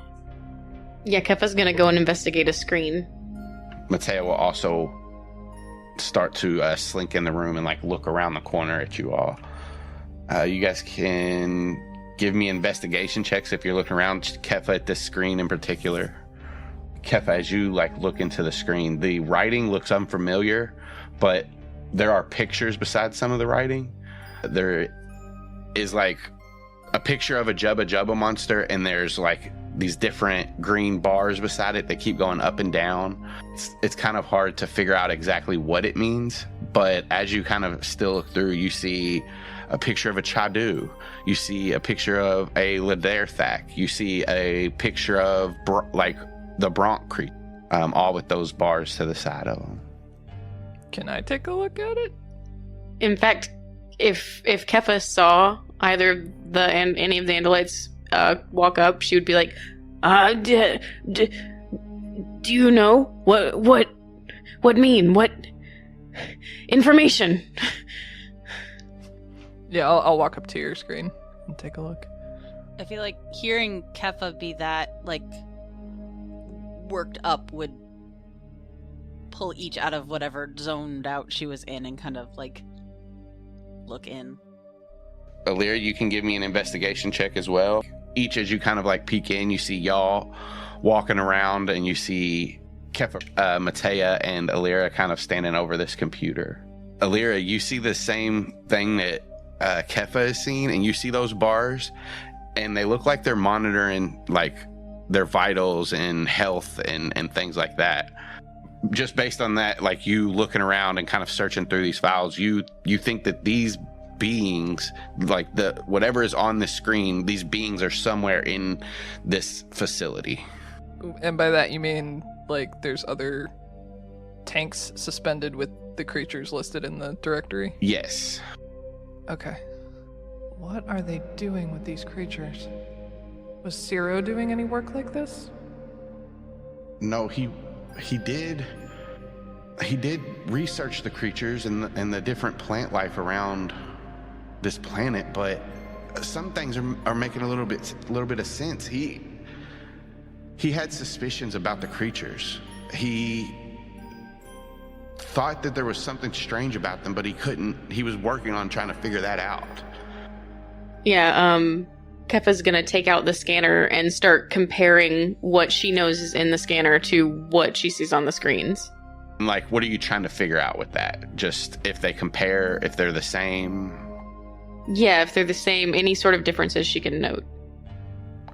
Yeah, Keffa's gonna go and investigate a screen. Mateo will also start to slink in the room and, like, look around the corner at you all. You guys can give me investigation checks if you're looking around. Keffa at this screen in particular. Keffa, as you, like, look into the screen, the writing looks unfamiliar, but there are pictures beside some of the writing. There is, like, a picture of a Jubba Jubba monster, and there's, like, these different green bars beside it that keep going up and down. It's kind of hard to figure out exactly what it means, but as you kind of still look through, you see a picture of a Chadu. You see a picture of a Lederthak. You see a picture of, like, the Bronc Creek, all with those bars to the side of them. Can I take a look at it? In fact, if Keffa saw either any of the Andalites walk up, she would be like, do you know what information? Yeah, I'll walk up to your screen and take a look. I feel like hearing Keffa be that, like, worked up would pull each out of whatever zoned out she was in and kind of, like, look in. Ilira, you can give me an investigation check as well. Each, as you kind of, like, peek in, you see y'all walking around, and you see Keffa, Matea, and Ilira kind of standing over this computer. Ilira, you see the same thing that Keffa has seen, and you see those bars, and they look like they're monitoring, like, their vitals and health and things like that. Just based on that, like, you looking around and kind of searching through these files, you think that these beings, like, whatever is on the screen, these beings are somewhere in this facility. And by that you mean, like, there's other tanks suspended with the creatures listed in the directory? Yes. Okay. What are they doing with these creatures? Was Ciro doing any work like this? No, he did research the creatures and the different plant life around this planet, but some things are making a little bit of sense. He had suspicions about the creatures. He thought that there was something strange about them, but he couldn't. He was working on trying to figure that out. Yeah, Keffa's gonna take out the scanner and start comparing what she knows is in the scanner to what she sees on the screens. Like, what are you trying to figure out with that? Just if they compare, if they're the same? Yeah, if they're the same, any sort of differences she can note.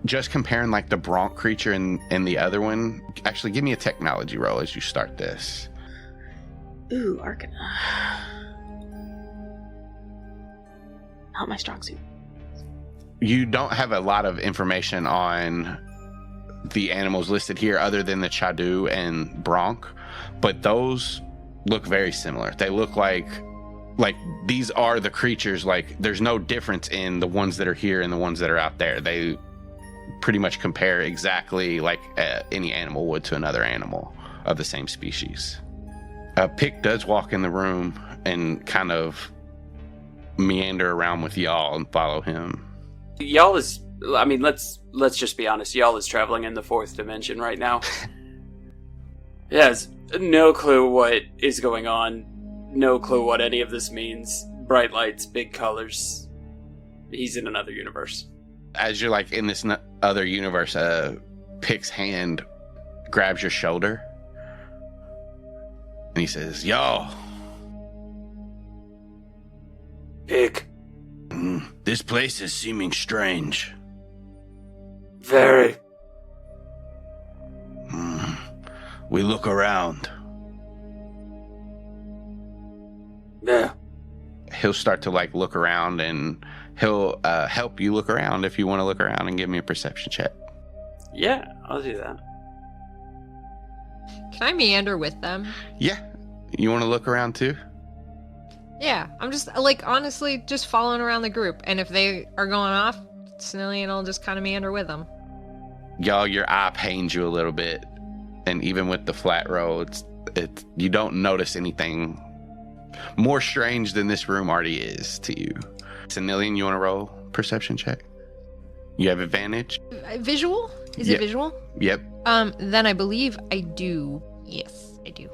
Just comparing like the Bronc creature and the other one. Actually, give me a technology roll as you start this. Ooh, Arcana. Not my strong suit. You don't have a lot of information on the animals listed here other than the Chadu and Bronc, but those look very similar. They look like these are the creatures. Like, there's no difference in the ones that are here and the ones that are out there. They pretty much compare exactly like any animal would to another animal of the same species. Pick does walk in the room and kind of meander around with y'all and follow him. Y'all is, I mean, let's just be honest. Y'all is traveling in the 4th dimension right now. He has no clue what is going on. No clue what any of this means. Bright lights, big colors. He's in another universe. As you're like in this other universe, Pick's hand grabs your shoulder. And he says, "Yo, Pick. This place is seeming strange. Very. We look around. Yeah. He'll start to like look around, and he'll help you look around if you want to look around, and give me a perception check. Yeah, I'll do that. Can I meander with them? Yeah. You want to look around too? Yeah, I'm just, like, honestly, just following around the group. And if they are going off, Sanillion will just kind of meander with them. Y'all, your eye pains you a little bit. And even with the flat roads, you don't notice anything more strange than this room already is to you. Sanillion, you want to roll perception check? You have advantage? Visual? Is Yep. it visual? Yep. Then I believe I do. Yes, I do.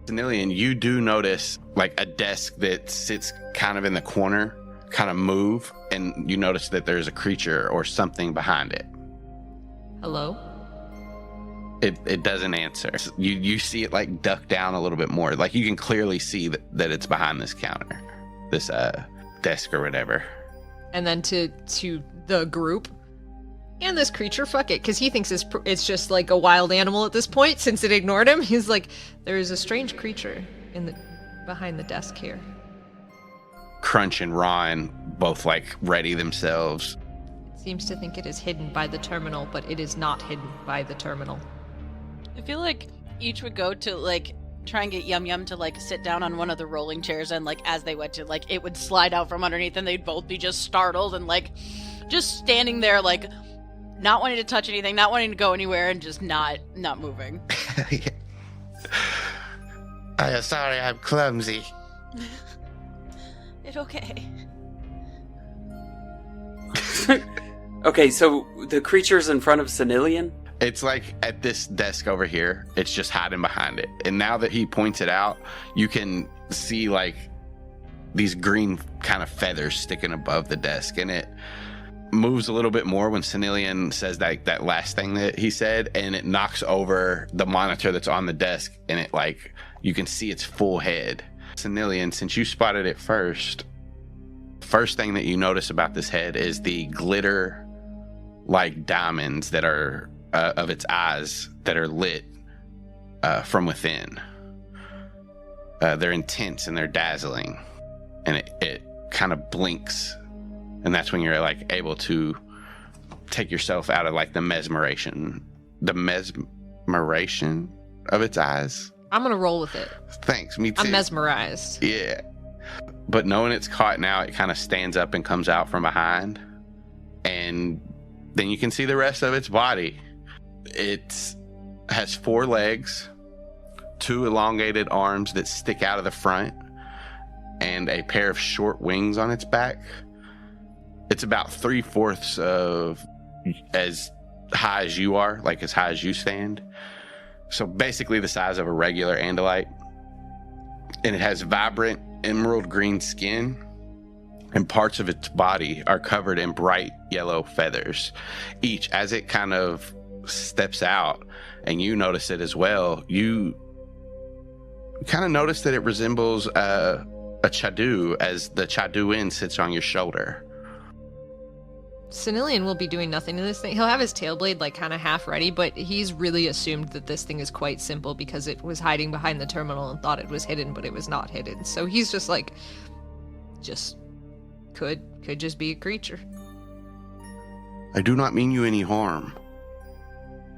Sanillion, you do notice like a desk that sits kind of in the corner, kind of move, and you notice that there's a creature or something behind it. Hello? It doesn't answer. You see it like duck down a little bit more. Like you can clearly see that it's behind this counter, this desk or whatever. And then to the group. And this creature, fuck it, because he thinks it's just like a wild animal at this point, since it ignored him. He's like, there is a strange creature behind the desk here. Crunch and Ron both like ready themselves. It seems to think it is hidden by the terminal, but it is not hidden by the terminal. I feel like each would go to like try and get Yum Yum to like sit down on one of the rolling chairs, and like as they went to like it would slide out from underneath, and they'd both be just startled and like just standing there like not wanting to touch anything, not wanting to go anywhere, and just not moving. I'm sorry, I'm clumsy. It's okay. Okay, so the creature's in front of Sanillion? It's like at this desk over here. It's just hiding behind it. And now that he points it out, you can see like these green kind of feathers sticking above the desk, and it moves a little bit more when Sanillion says that last thing that he said, and it knocks over the monitor that's on the desk, and it like you can see its full head. Sanillion, since you spotted it first thing that you notice about this head is the glitter like diamonds that are of its eyes that are lit from within. They're intense and they're dazzling, and it kind of blinks. And that's when you're like able to take yourself out of like the mesmeration of its eyes. I'm gonna roll with it. Thanks, me too. I'm mesmerized. Yeah. But knowing it's caught now, it kind of stands up and comes out from behind. And then you can see the rest of its body. It has 4 legs, 2 elongated arms that stick out of the front, and a pair of short wings on its back. It's about 3/4 of as high as you are, like as high as you stand. So basically the size of a regular Andalite. And it has vibrant emerald green skin, and parts of its body are covered in bright yellow feathers. Each, as it kind of steps out, and you notice it as well, you kind of notice that it resembles a Chadu, as the Chaduin sits on your shoulder. Sanillion will be doing nothing to this thing. He'll have his tail blade like kind of half ready, but he's really assumed that this thing is quite simple because it was hiding behind the terminal and thought it was hidden, but it was not hidden. So he's just like, could just be a creature. I do not mean you any harm.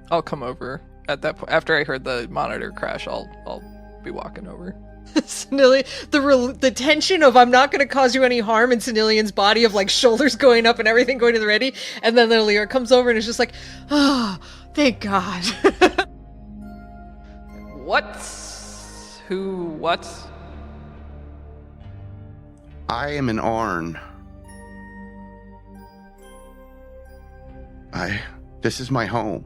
I'll come over at that point. After I heard the monitor crash, I'll be walking over. Sanillion, the tension of I'm not going to cause you any harm in Sanillion's body of like shoulders going up and everything going to the ready, and then the Ilira comes over and is just like, oh, thank God. What? I am an Arn. This is my home.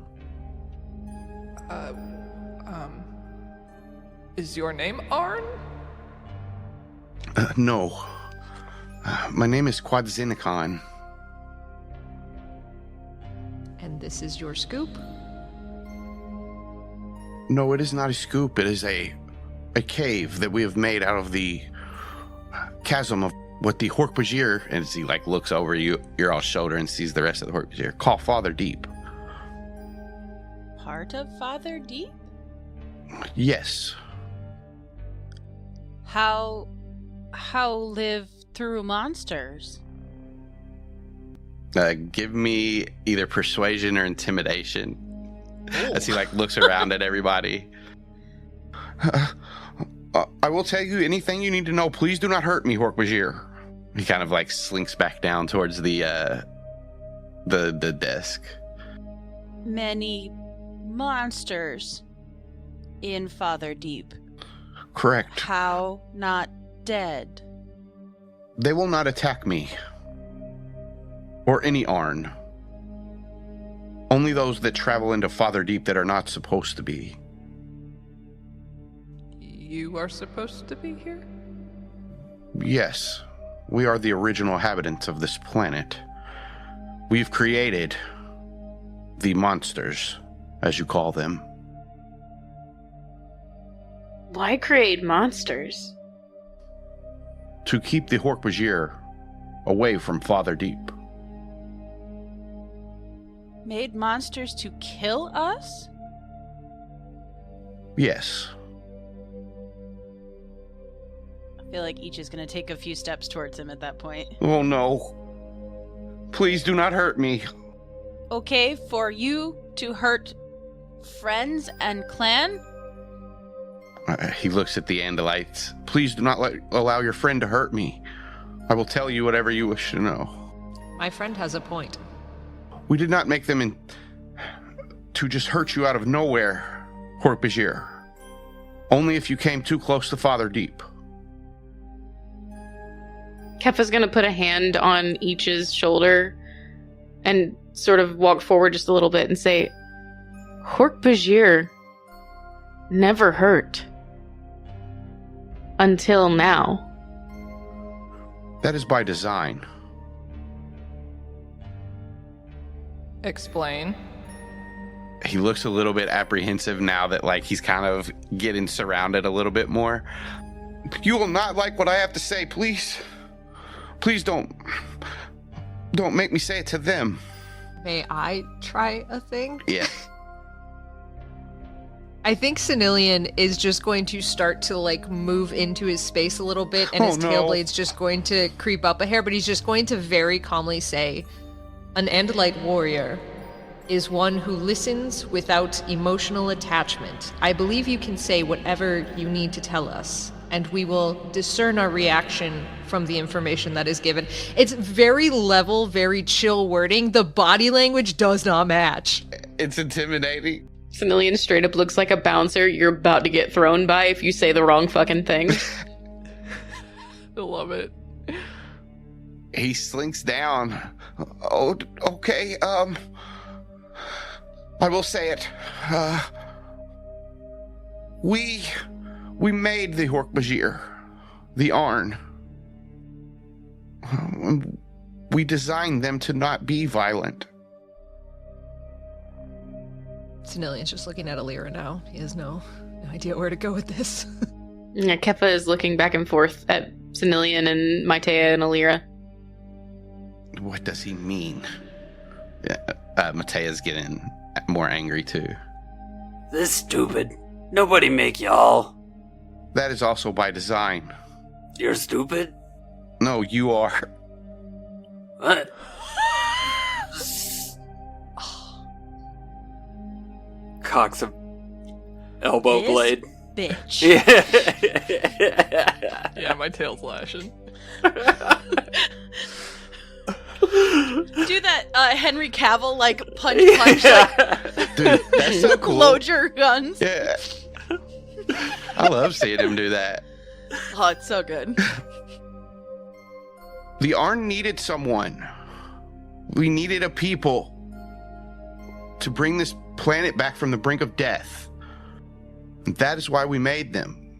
Is your name Arn? No. My name is Quadzinicon. And this is your scoop? No, it is not a scoop. It is a cave that we have made out of the chasm of what the Hork-Bajir, and as he like looks over you, your all shoulder and sees the rest of the Hork-Bajir, call Father Deep. Part of Father Deep? Yes. How live through monsters? Give me either persuasion or intimidation. As he like looks around at everybody. I will tell you anything you need to know. Please do not hurt me, Hork-Bajir. He kind of like slinks back down towards the desk. Many monsters in Father Deep. Correct. How not dead? They will not attack me. Or any Arn. Only those that travel into Father Deep that are not supposed to be. You are supposed to be here? Yes. We are the original inhabitants of this planet. We've created the monsters, as you call them. Why create monsters? To keep the Hork-Bajir away from Father Deep. Made monsters to kill us? Yes. I feel like each is going to take a few steps towards him at that point. Oh no. Please do not hurt me. Okay, for you to hurt friends and clan? He looks at the Andalites. Please do not allow your friend to hurt me. I will tell you whatever you wish to know. My friend has a point. We did not make them to just hurt you out of nowhere, Hork-Bajir. Only if you came too close to Father Deep. Keffa's gonna put a hand on each's shoulder and sort of walk forward just a little bit and say, Hork-Bajir never hurt. Until now. That is by design. Explain. He looks a little bit apprehensive now that like he's kind of getting surrounded a little bit more. You will not like what I have to say, please. Please don't make me say it to them. May I try a thing? Yeah. I think Sanillion is just going to start to like move into his space a little bit, and his tail blade's just going to creep up a hair, but he's just going to very calmly say, an Andalite warrior is one who listens without emotional attachment. I believe you can say whatever you need to tell us, and we will discern our reaction from the information that is given. It's very level, very chill wording. The body language does not match. It's intimidating. Sanillion straight up looks like a bouncer you're about to get thrown by if you say the wrong fucking thing. I love it. He slinks down. Oh, okay, I will say it. We made the Hork-Bajir, the Arn. We designed them to not be violent. Sanillion's just looking at Ilira now. He has no idea where to go with this. Yeah, Keffa is looking back and forth at Sanillion and Maitea and Ilira. What does he mean? Yeah, Matea's getting more angry too. This stupid. Nobody make y'all. That is also by design. You're stupid? No, you are. What? Cocks of elbow This blade. Bitch. Yeah. Yeah, my tail's lashing. Do that Henry Cavill like punch, like Dude, that's so cool. load your guns. Yeah. I love seeing him do that. Oh, it's so good. The Arn needed someone. We needed a people to bring this planet back from the brink of death. And that is why we made them.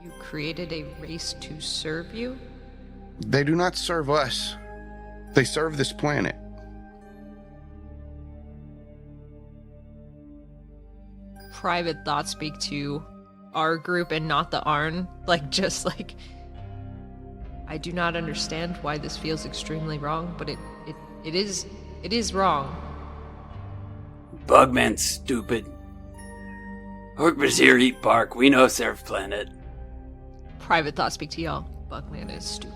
You created a race to serve you? They do not serve us. They serve this planet. Private thoughts speak to our group and not the Arn. I do not understand why this feels extremely wrong, but it is wrong. Bugman's stupid. Hork-Bajir eat bark. We know serve planet. Private thoughts speak to y'all. Bugman is stupid.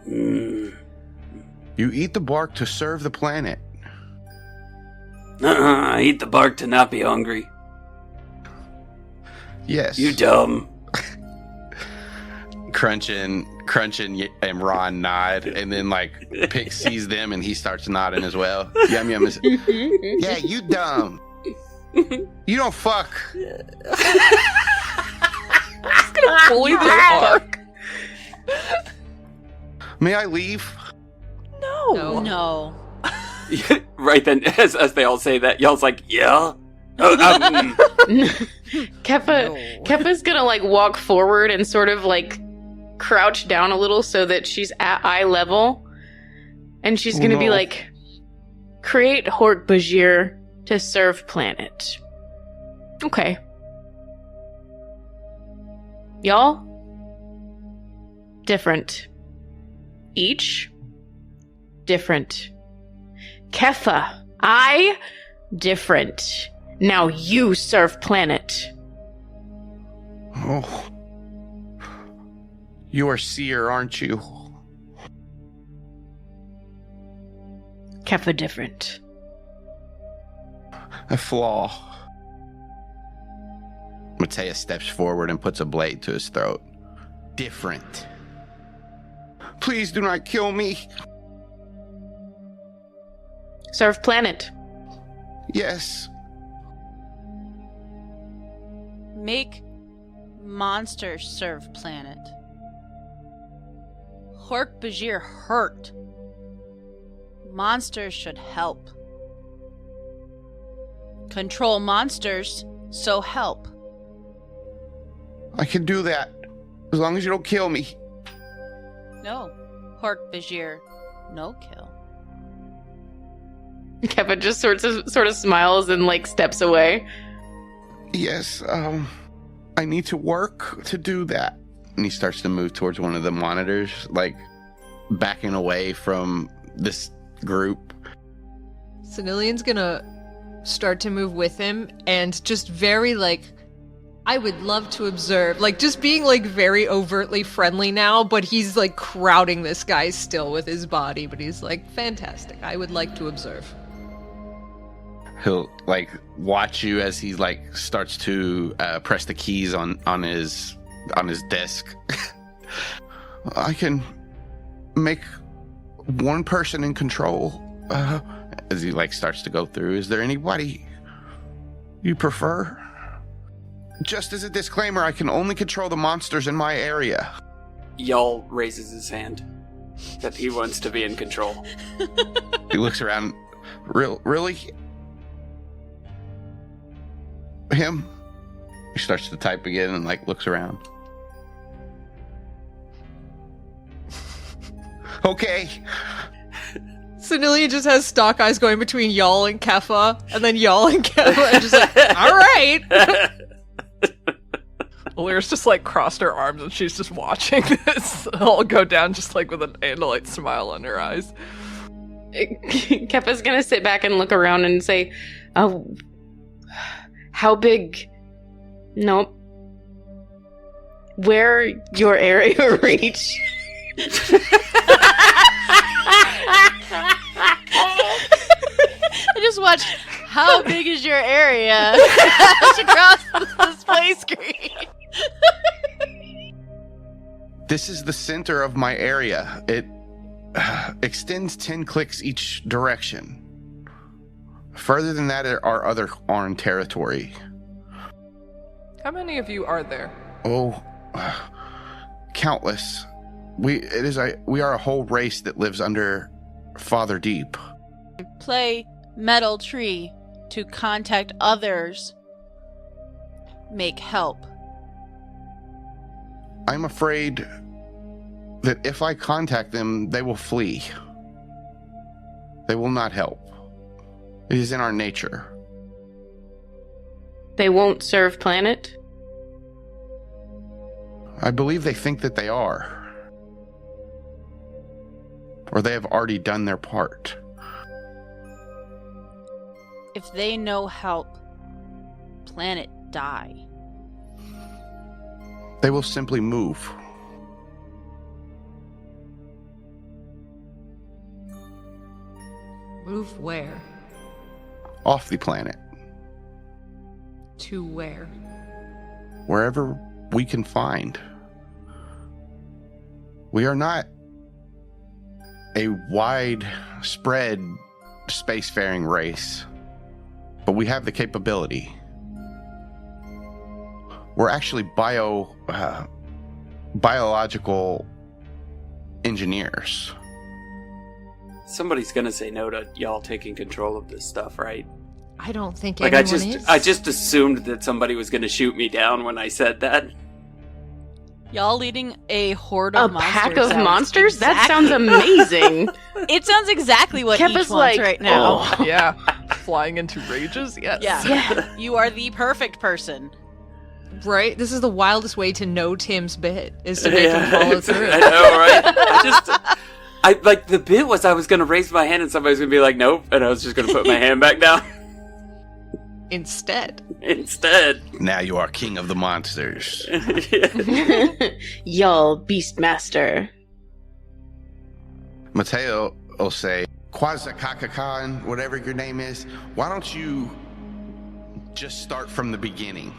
You eat the bark to serve the planet. I eat the bark to not be hungry. Yes. You dumb. Crunching, and Ron nod, and then like Pick sees them and he starts nodding as well. Yum Yum is, Yeah, you dumb. You don't fuck. Bully this bark. May I leave? No. No. Right then, as they all say that, y'all's like, yeah? Keffa's gonna like walk forward and sort of like crouch down a little so that she's at eye level, and she's gonna be like, create Hork-Bajir to serve planet. Okay. Y'all? Different. Each? Different. Keffa, I? Different. Now you serve planet. Oh. You are seer, aren't you? Keffa different. A flaw. Maitea steps forward and puts a blade to his throat. Different. Please do not kill me. Serve planet. Yes. Make monsters serve planet. Hork-Bajir hurt. Monsters should help. Control monsters, so help. I can do that. As long as you don't kill me. No. Hork-Bajir, no kill. Keffa just sort of smiles and like steps away. Yes, I need to work to do that. And he starts to move towards one of the monitors, like backing away from this group. Sanillion's gonna start to move with him and just very I would love to observe, just being very overtly friendly now, but he's crowding this guy still with his body, but he's fantastic. I would like to observe. He'll watch you as he starts to press the keys on his desk. I can make one person in control. As he starts to go through, Is there anybody you prefer? Just as a disclaimer, I can only control the monsters in my area. Y'all raises his hand. that he wants to be in control. He looks around. Really? Him? He starts to type again and looks around. Okay. Sanillion just has stock eyes going between y'all and Keffa, and then y'all and Keffa, and just all right. Ilira's just crossed her arms and she's just watching this all go down just with an Andalite smile on her eyes. Keffa's gonna sit back and look around and say, "Oh, how big? Nope. Where your area reach?" I just watched How Big Is Your Area across the display screen. This is the center of my area. It extends 10 clicks each direction. Further than that are other Arn territory. How many of you are there? Oh, countless. We are a whole race that lives under Father Deep. Play Metal Tree to contact others. Make help. I'm afraid that if I contact them, they will flee. They will not help. It is in our nature. They won't serve planet? I believe they think that they are. Or they have already done their part. If they no help, planet die. They will simply move. Move where? Off the planet. To where? Wherever we can find. We are not a widespread spacefaring race, but we have the capability. We're actually biological engineers. Somebody's gonna say no to y'all taking control of this stuff, right? I don't think anyone is. I just assumed that somebody was gonna shoot me down when I said that. Y'all leading a horde of monsters. A pack of monsters? Exactly. That sounds amazing. It sounds exactly what Keffa's each wants right now. Oh. Yeah. Flying into rages? Yes. Yeah. You are the perfect person. Right? This is the wildest way to know Tim's bit, is to make him follow through. I know, right? I the bit was I was gonna raise my hand and somebody's gonna be like, nope, and I was just gonna put my hand back down. Instead. Now you are king of the monsters. Y'all, Beastmaster. Mateo will say, Quasakakakan, whatever your name is, why don't you just start from the beginning?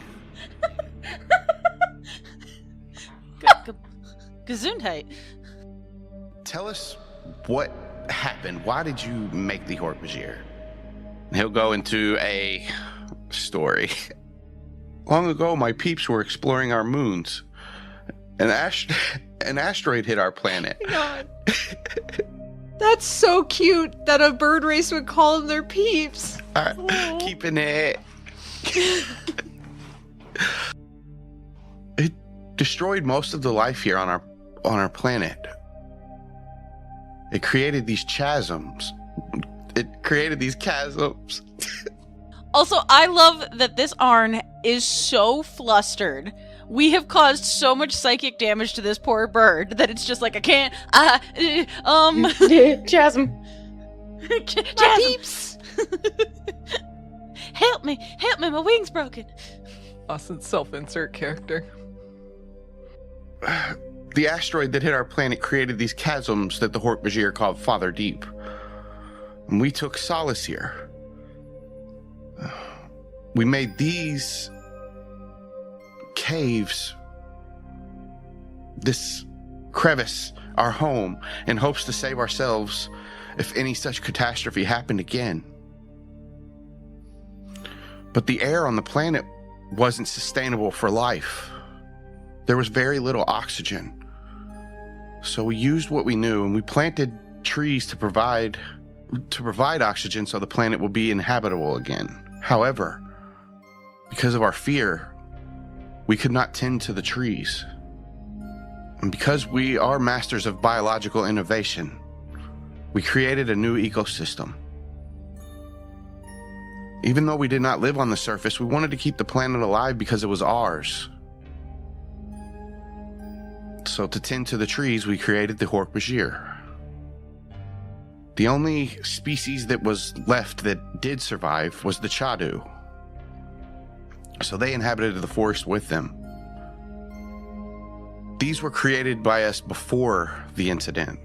Gesundheit. Tell us what happened. Why did you make the Hork-Bajir? He'll go into a story. Long ago, my peeps were exploring our moons. An asteroid hit our planet. God. That's so cute that a bird race would call them their peeps. Keeping it. It destroyed most of the life here on our planet. It created these chasms. Also, I love that this Arn is so flustered. We have caused so much psychic damage to this poor bird that it's just like, I can't, Chasm. My peeps! Help me, my wing's broken. Austin's self-insert character. The asteroid that hit our planet created these chasms that the Hork-Bajir called Father Deep. And we took solace here. We made these caves, this crevice, our home, in hopes to save ourselves if any such catastrophe happened again. But the air on the planet wasn't sustainable for life. There was very little oxygen. So we used what we knew, and we planted trees to provide oxygen so the planet will be inhabitable again. However, because of our fear, we could not tend to the trees. And because we are masters of biological innovation, we created a new ecosystem. Even though we did not live on the surface, we wanted to keep the planet alive because it was ours. So to tend to the trees, we created the Hork-Bajir. The only species that was left that did survive was the Chadu. So they inhabited the forest with them. These were created by us before the incident.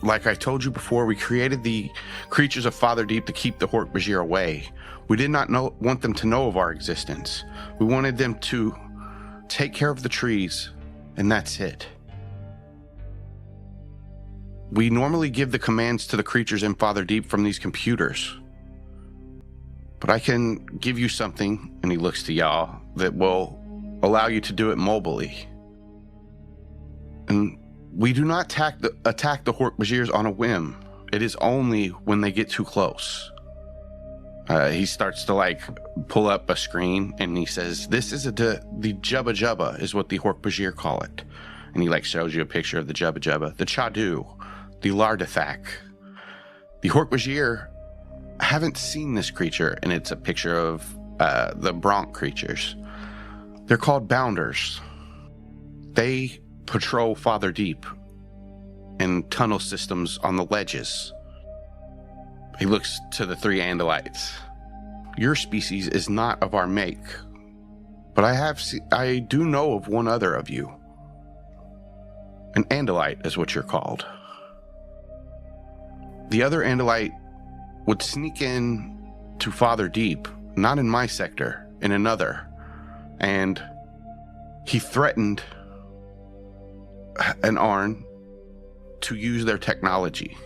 Like I told you before, we created the creatures of Father Deep to keep the Hork-Bajir away. We did not want them to know of our existence. We wanted them to take care of the trees, and that's it. We normally give the commands to the creatures in Father Deep from these computers. But I can give you something, and he looks to y'all, that will allow you to do it mobily. And we do not attack the Hork-Bajirs on a whim. It is only when they get too close. He starts to pull up a screen, and he says, "This is the Jubba Jubba is what the Hork-Bajir call it." And he shows you a picture of the Jubba Jubba, the Chadu, the Lardathak. The Hork-Bajir haven't seen this creature, and it's a picture of the Bronc creatures. They're called Bounders. They patrol Father Deep and tunnel systems on the ledges. He looks to the 3 Andalites. Your species is not of our make, but I do know of one other of you. An Andalite is what you're called. The other Andalite would sneak in to Father Deep, not in my sector, in another, and he threatened an Arn to use their technology.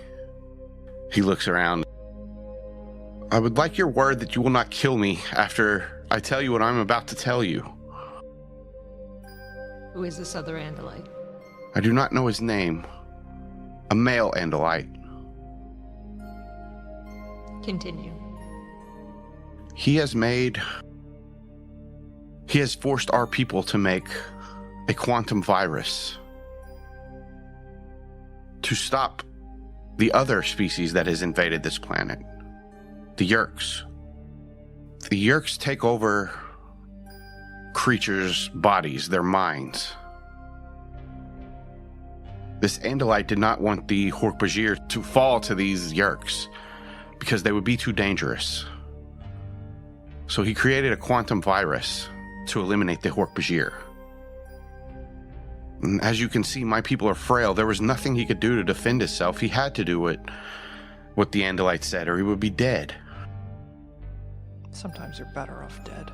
He looks around. "I would like your word that you will not kill me after I tell you what I'm about to tell you." Who is this other Andalite? I do not know his name. A male Andalite. Continue. He has forced our people to make a quantum virus to stop the other species that has invaded this planet, the Yeerks. The Yeerks take over creatures' bodies, their minds. This Andalite did not want the Hork-Bajir to fall to these Yeerks because they would be too dangerous. So he created a quantum virus to eliminate the Hork-Bajir. And as you can see, my people are frail. There was nothing he could do to defend himself. He had to do what the Andalite said, or he would be dead. Sometimes you're better off dead.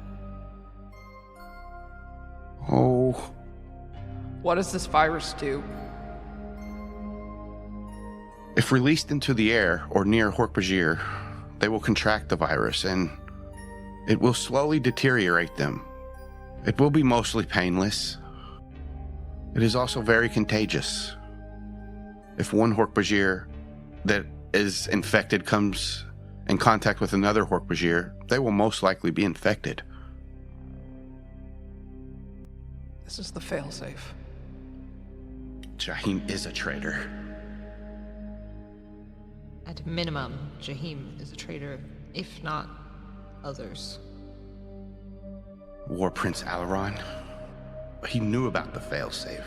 Oh. What does this virus do? If released into the air or near Hork-Bajir, they will contract the virus, and it will slowly deteriorate them. It will be mostly painless. It is also very contagious. If one Hork-Bajir that is infected comes in contact with another Hork-Bajir, they will most likely be infected. This is the failsafe. Jahim is a traitor. At minimum, Jahim is a traitor, if not others. War Prince Alaron, he knew about the failsafe.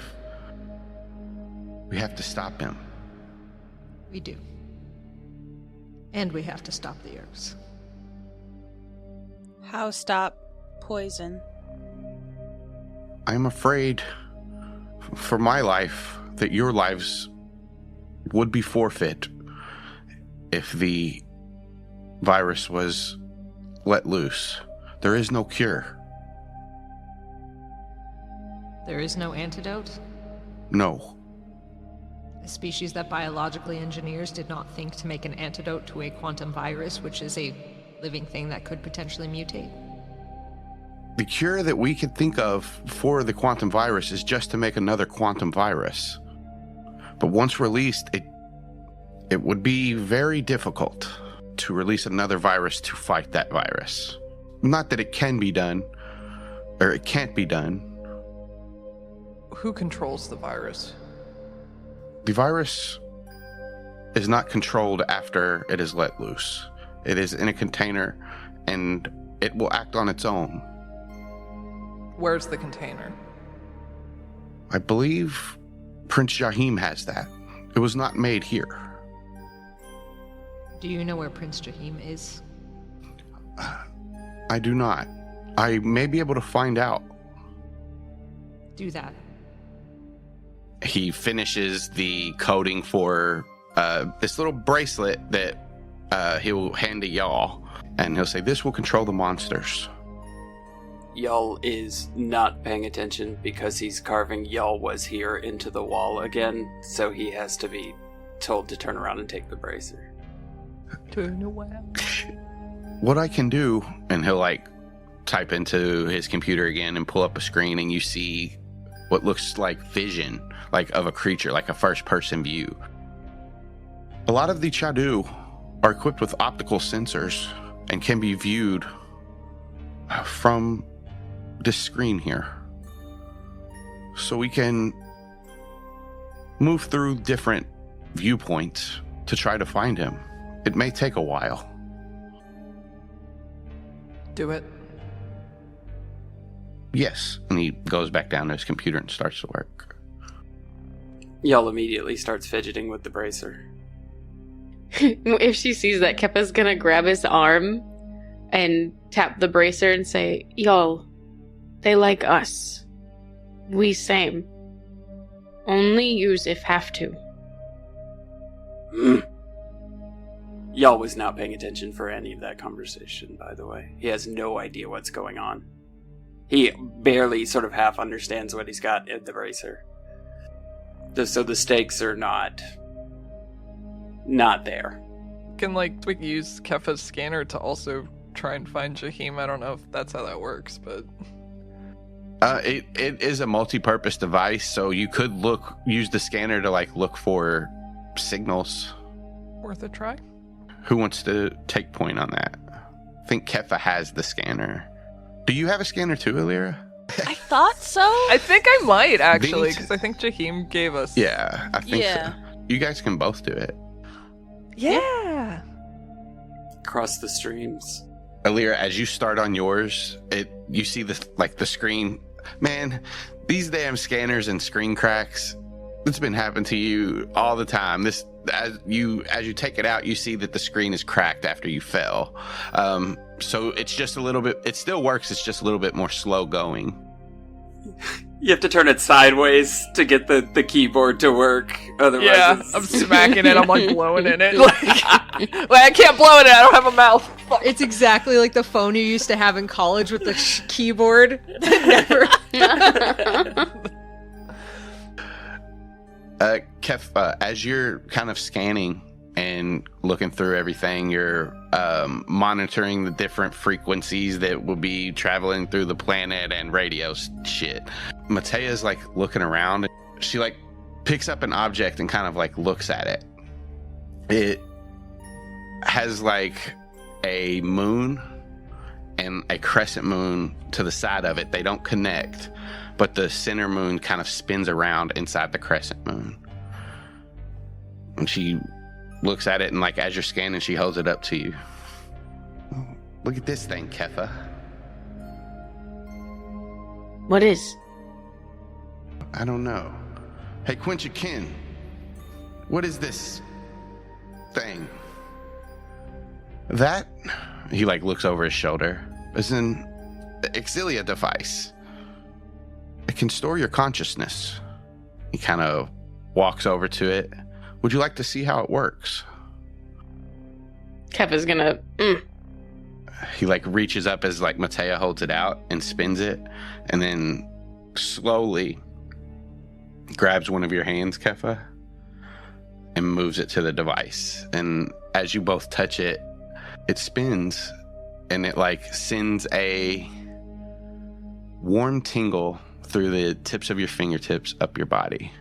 We have to stop him. We do. And we have to stop the Yeerks. How stop poison? I'm afraid for my life that your lives would be forfeit if the virus was let loose. There is no cure. There is no antidote? No. A species that biologically engineers did not think to make an antidote to a quantum virus, which is a living thing that could potentially mutate. The cure that we could think of for the quantum virus is just to make another quantum virus. But once released, it would be very difficult to release another virus to fight that virus. Not that it can be done, or it can't be done. Who controls the virus? The virus is not controlled after it is let loose. It is in a container, and it will act on its own. Where's the container? I believe Prince Jahim has that. It was not made here. Do you know where Prince Jahim is? I do not. I may be able to find out. Do that. He finishes the coding for this little bracelet that he'll hand to y'all, and he'll say, "This will control the monsters." Y'all is not paying attention because he's carving "Y'all was here" into the wall again, so he has to be told to turn around and take the bracer. Turn around. What I can do, and he'll like type into his computer again and pull up a screen, and you see what looks like vision, like of a creature, like a first-person view. A lot of the Chadu are equipped with optical sensors and can be viewed from this screen here. So we can move through different viewpoints to try to find him. It may take a while. Do it. Yes. And he goes back down to his computer and starts to work. Y'all immediately starts fidgeting with the bracer. If she sees that, Keffa's gonna grab his arm and tap the bracer and say, "Y'all, they like us. We same. Only use if have to." Y'all was not paying attention for any of that conversation, by the way. He has no idea what's going on. He barely sort of half understands what he's got in the bracer. So the stakes are not there. Can we use Keffa's scanner to also try and find Jahim? I don't know if that's how that works, but It is a multi-purpose device, so you could use the scanner to look for signals. worth a try. Who wants to take point on that? I think Keffa has the scanner. Do you have a scanner too, Ilira? I thought so. I think I might actually, because I think Jahim gave us. Yeah, I think Yeah. so. You guys can both do it. Yeah. Across the streams. Ilira, as you start on yours, you see the screen. Man, these damn scanners and screen cracks. It's been happening to you all the time. As you take it out, you see that the screen is cracked after you fell. So it's just a little bit. It still works. It's just a little bit more slow going. You have to turn it sideways to get the keyboard to work. Otherwise, Yeah, I'm smacking it. I'm blowing in it. I can't blow in it. I don't have a mouth. It's exactly like the phone you used to have in college with the keyboard. Never. Keffa, as you're kind of scanning and looking through everything, you're monitoring the different frequencies that will be traveling through the planet and radio shit. Matea's looking around. She picks up an object and kind of looks at it. It has a moon and a crescent moon to the side of it. They don't connect, but the center moon kind of spins around inside the crescent moon. And she looks at it, and as you're scanning, she holds it up to you. Look at this thing, Keffa. What is? I don't know. Hey, Quinchakin, what is this thing? That, he looks over his shoulder, is an Exilia device. It can store your consciousness. He kind of walks over to it. Would you like to see how it works? Keffa's gonna. He reaches up as Matea holds it out and spins it, and then slowly grabs one of your hands, Keffa, and moves it to the device. And as you both touch it, it spins, and it sends a warm tingle through the tips of your fingertips up your body.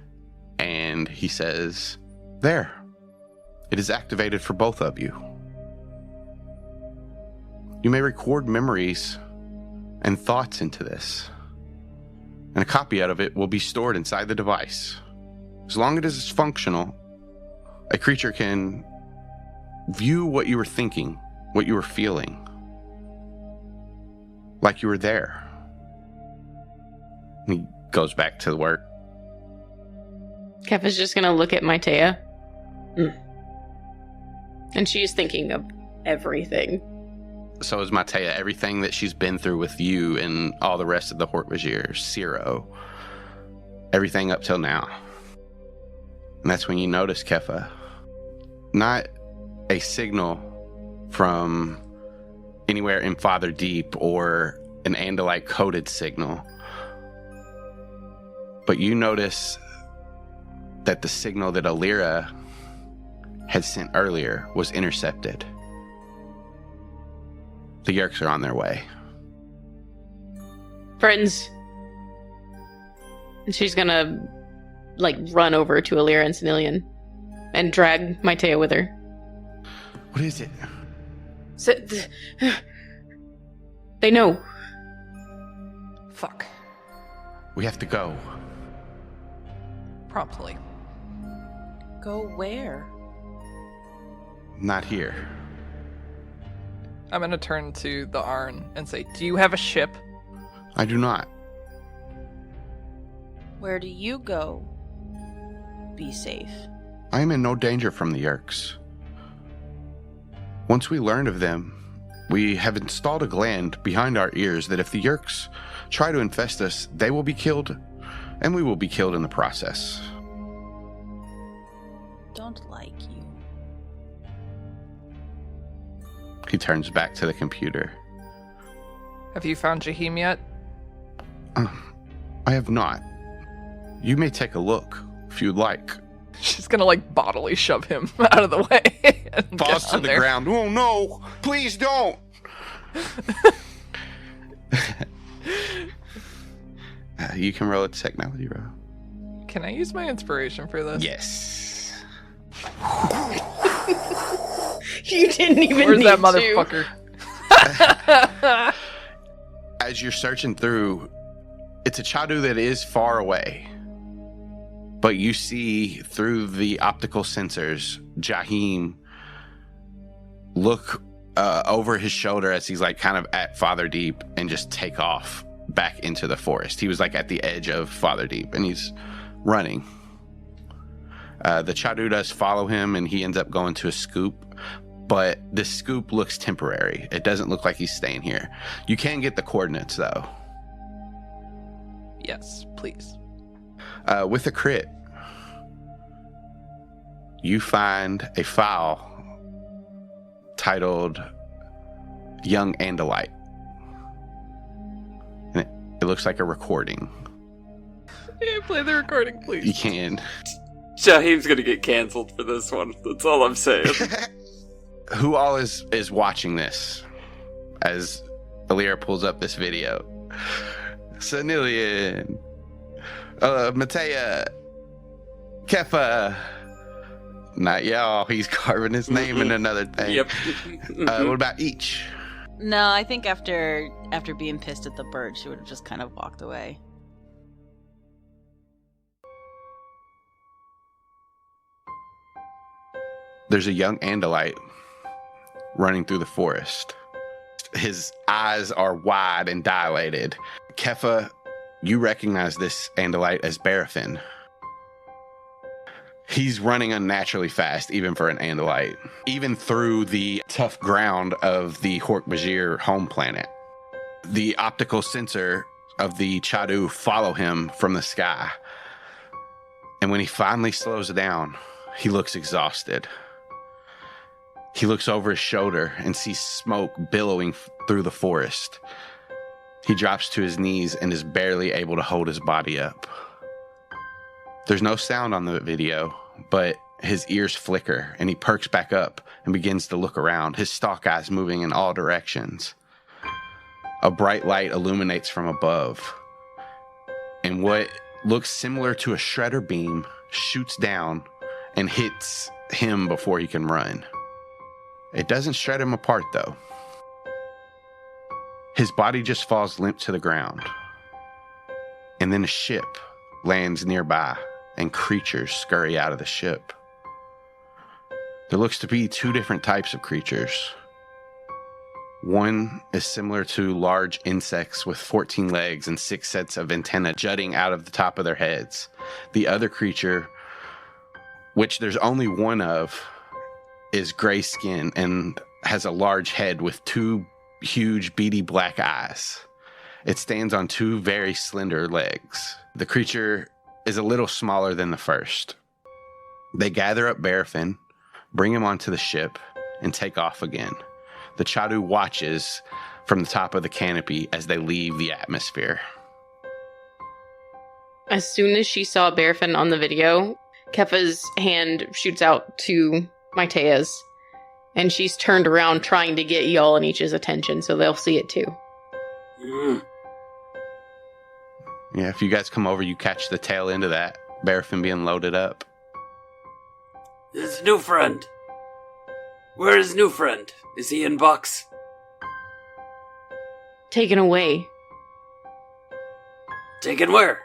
And he says, there. It is activated for both of you. You may record memories and thoughts into this. And a copy out of it will be stored inside the device. As long as it is functional, a creature can view what you were thinking, what you were feeling, like you were there. He goes back to work. Keffa's just gonna look at Maitea. And she's thinking of everything. So is Maitea. Everything that she's been through with you and all the rest of the Hork-Bajir, Ciro, everything up till now. And that's when you notice, Keffa, not a signal from anywhere in Father Deep or an Andalite coded signal, but you notice that the signal that Ilira had sent earlier was intercepted. The Yeerks are on their way. Friends. And she's gonna, run over to Ilira and Sanillion and drag Maitea with her. What is it? They know. Fuck. We have to go. Promptly. Go where? Not here. I'm gonna turn to the Arn and say, do you have a ship? I do not. Where do you go? Be safe. I am in no danger from the Yeerks. Once we learned of them, we have installed a gland behind our ears that if the Yeerks try to infest us, they will be killed, and we will be killed in the process. Don't like you. He turns back to the computer. Have you found Jaheim yet? I have not. You may take a look, if you'd like. She's gonna, bodily shove him out of the way. And Falls to the there. ground. Oh, no! Please don't! You can roll a technology roll. Can I use my inspiration for this? Yes. You didn't even Where's need that to. motherfucker? As you're searching through, it's a Chadu that is far away. But you see through the optical sensors, Jaheim look over his shoulder as he's kind of at Father Deep and just take off back into the forest. He was at the edge of Father Deep and he's running. The Chadu does follow him and he ends up going to a scoop, but this scoop looks temporary. It doesn't look like he's staying here. You can get the coordinates though. Yes, please. With a crit, you find a file titled Young Andalite. And it looks like a recording. Yeah, play the recording, please. You can. Jaheim's gonna get canceled for this one. That's all I'm saying. Who all is watching this as Ilira pulls up this video? Sanillion, Maitea, Keffa. Not y'all. He's carving his name in another thing. Yep. What about each? No, I think after being pissed at the bird, she would have just kind of walked away. There's a young Andalite running through the forest. His eyes are wide and dilated. Keffa, you recognize this Andalite as Barafin. He's running unnaturally fast, even for an Andalite, even through the tough ground of the Hork-Bajir home planet. The optical sensor of the Chadu follow him from the sky. And when he finally slows down, he looks exhausted. He looks over his shoulder and sees smoke billowing through the forest. He drops to his knees and is barely able to hold his body up. There's no sound on the video, but his ears flicker and he perks back up and begins to look around, his stalk eyes moving in all directions. A bright light illuminates from above, and what looks similar to a shredder beam shoots down and hits him before he can run. It doesn't shred him apart, though. His body just falls limp to the ground. And then a ship lands nearby, and creatures scurry out of the ship. There looks to be two different types of creatures. One is similar to large insects with 14 legs and 6 sets of antennae jutting out of the top of their heads. The other creature, which there's only one of, is gray skin and has a large head with 2 huge beady black eyes. It stands on 2 very slender legs. The creature is a little smaller than the first. They gather up Barafin, bring him onto the ship, and take off again. The Chadu watches from the top of the canopy as they leave the atmosphere. As soon as she saw Barafin on the video, Keffa's hand shoots out to Maitea's, and she's turned around trying to get y'all and Each's attention so they'll see it too. Yeah, if you guys come over, you catch the tail end of that. Barafin being loaded up. His new friend. Where is new friend? Is he in box? Taken away. Taken where?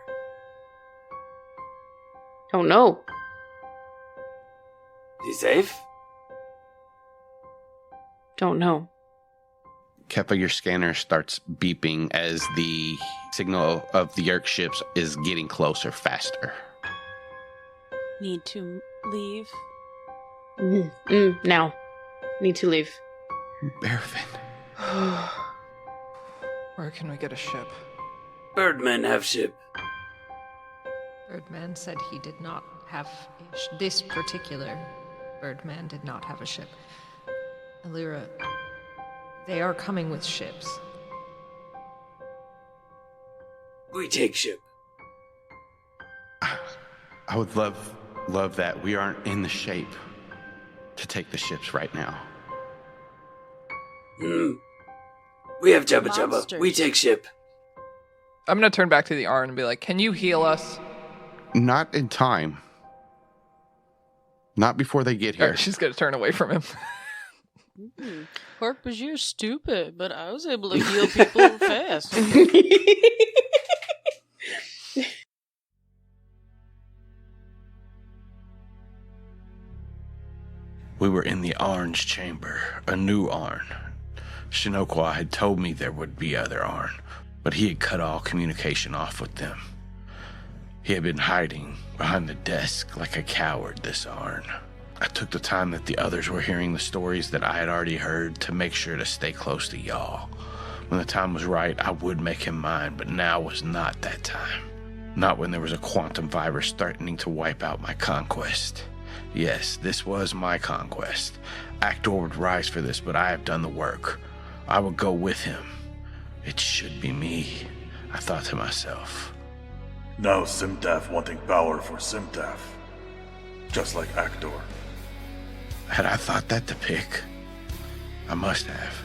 Don't know. Is he safe? Don't know. Keffa, your scanner starts beeping as the signal of the Yeerk ships is getting closer faster. Need to leave. Now. Need to leave. Barafin. Where can we get a ship? Birdmen have ship. Birdman said he did not have this particular Birdman did not have a ship. Ilira, they are coming with ships. We take ship. I would love that. We aren't in the shape to take the ships right now. We have Jabba Jabba. Monsters. We take ship. I'm gonna turn back to the Arn and be like, can you heal us? Not in time. Not before they get here. Or she's gonna turn away from him. Hork-Bajir's stupid, but I was able to heal people fast. We were in the Orange Chamber, a new Arn. Shinoqua had told me there would be other Arn, but he had cut all communication off with them. He had been hiding behind the desk like a coward, this Arn. I took the time that the others were hearing the stories that I had already heard to make sure to stay close to y'all. When the time was right, I would make him mine, but now was not that time. Not when there was a quantum virus threatening to wipe out my conquest. Yes, this was my conquest. Actor would rise for this, but I have done the work. I would go with him. It should be me, I thought to myself. Now Simtaf wanting power for Simtaf. Just like Actor. Had I thought that to pick? I must have.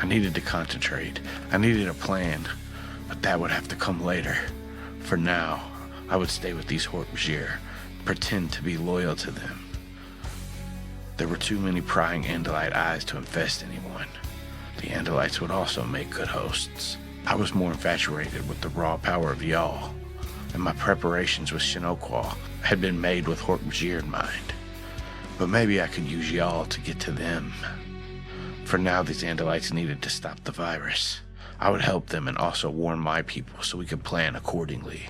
I needed to concentrate. I needed a plan, but that would have to come later. For now, I would stay with these Hork-Bajir, pretend to be loyal to them. There were too many prying Andalite eyes to infest anyone. The Andalites would also make good hosts. I was more infatuated with the raw power of y'all, and my preparations with Shinoqua had been made with Hork-Bajir in mind. But maybe I could use y'all to get to them. For now, these Andalites needed to stop the virus. I would help them and also warn my people so we could plan accordingly.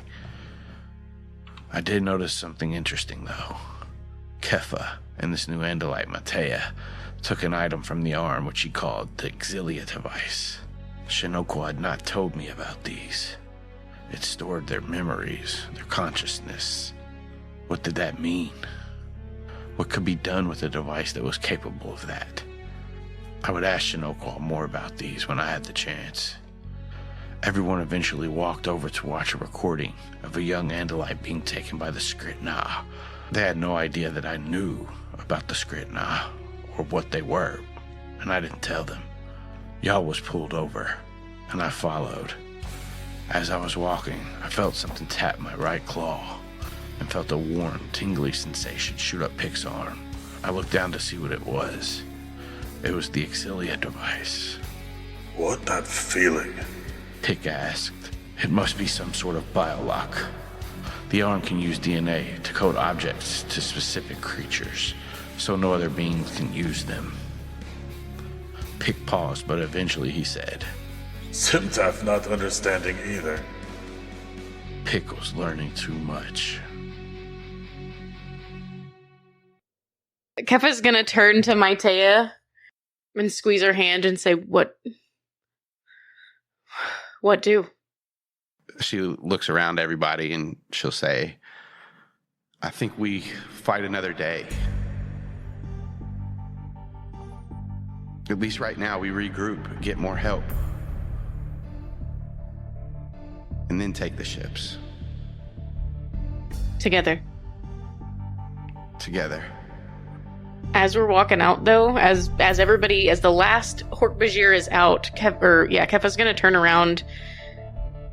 I did notice something interesting, though. Keffa and this new Andalite, Maitea, took an item from the arm which he called the Exilia device. Shinoqua had not told me about these. It stored their memories, their consciousness. What did that mean? What could be done with a device that was capable of that? I would ask Shinoqua more about these when I had the chance. Everyone eventually walked over to watch a recording of a young Andalite being taken by the Skritna. They had no idea that I knew about the Skritna or what they were, and I didn't tell them. Y'all was pulled over. and I followed. As I was walking, I felt something tap my right claw and felt a warm, tingly sensation shoot up Pick's arm. I looked down to see what it was. It was the Aximili device. What that feeling? Pick asked. It must be some sort of biolock. The arm can use DNA to code objects to specific creatures, so no other beings can use them. Pick paused, but eventually he said, Simtaf not understanding either. Pick was learning too much. Keffa's gonna turn to Maitea and squeeze her hand and say, What do? She looks around everybody and she'll say, I think we fight another day. At least right now we regroup, get more help. And then take the ships. Together. As we're walking out, though, as everybody, as the last Hork-Bajir is out, Keffa's gonna turn around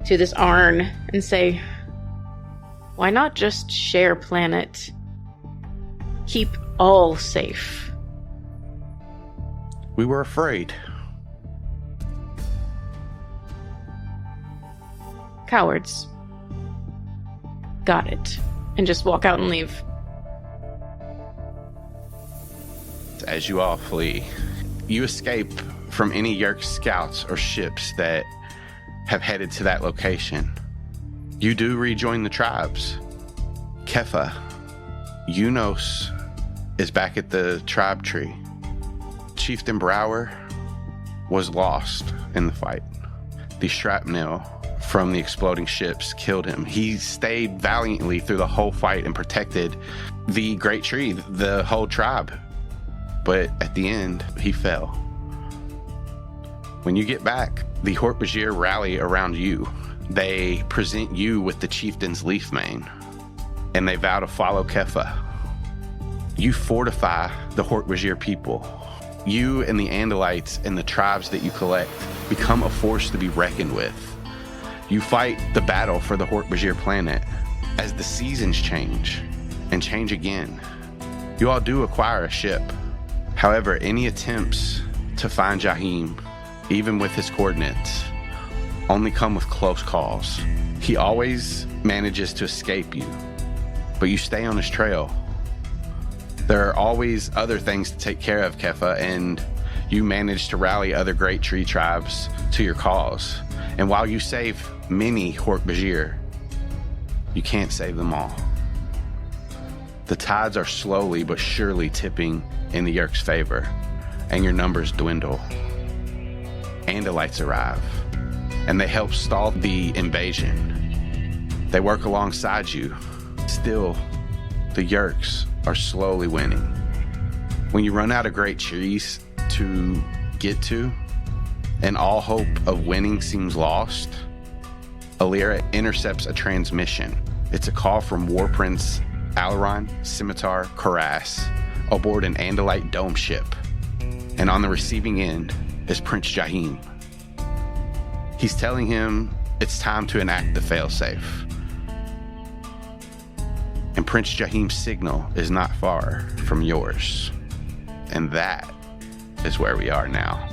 to this Arn and say, why not just share planet? Keep all safe. We were afraid. Cowards. Got it. And just walk out and leave. As you all flee, you escape from any Yeerk scouts or ships that have headed to that location. You do rejoin the tribes. Keffa, Yunos is back at the tribe tree. Chieftain Brower was lost in the fight. The shrapnel from the exploding ships killed him. He stayed valiantly through the whole fight and protected the great tree, the whole tribe. But at the end, he fell. When you get back, the Hork-Bajir rally around you. They present you with the chieftain's leaf mane, and they vow to follow Keffa. You fortify the Hork-Bajir people. You and the Andalites and the tribes that you collect become a force to be reckoned with. You fight the battle for the Hork-Bajir planet. As the seasons change, and change again, you all do acquire a ship. However, any attempts to find Jahim, even with his coordinates, only come with close calls. He always manages to escape you, but you stay on his trail. There are always other things to take care of, Keffa, and you manage to rally other great tree tribes to your cause. And while you save many Hork-Bajir, you can't save them all. The tides are slowly but surely tipping in the Yeerk's favor, and your numbers dwindle. Andalites arrive, and they help stall the invasion. They work alongside you. Still, the Yeerks are slowly winning. When you run out of great trees to get to, and all hope of winning seems lost, Ilira intercepts a transmission. It's a call from War Prince Alaron, Scimitar, Karas, aboard an Andalite dome ship. And on the receiving end is Prince Jahim. He's telling him it's time to enact the failsafe. And Prince Jahim's signal is not far from yours. And that is where we are now.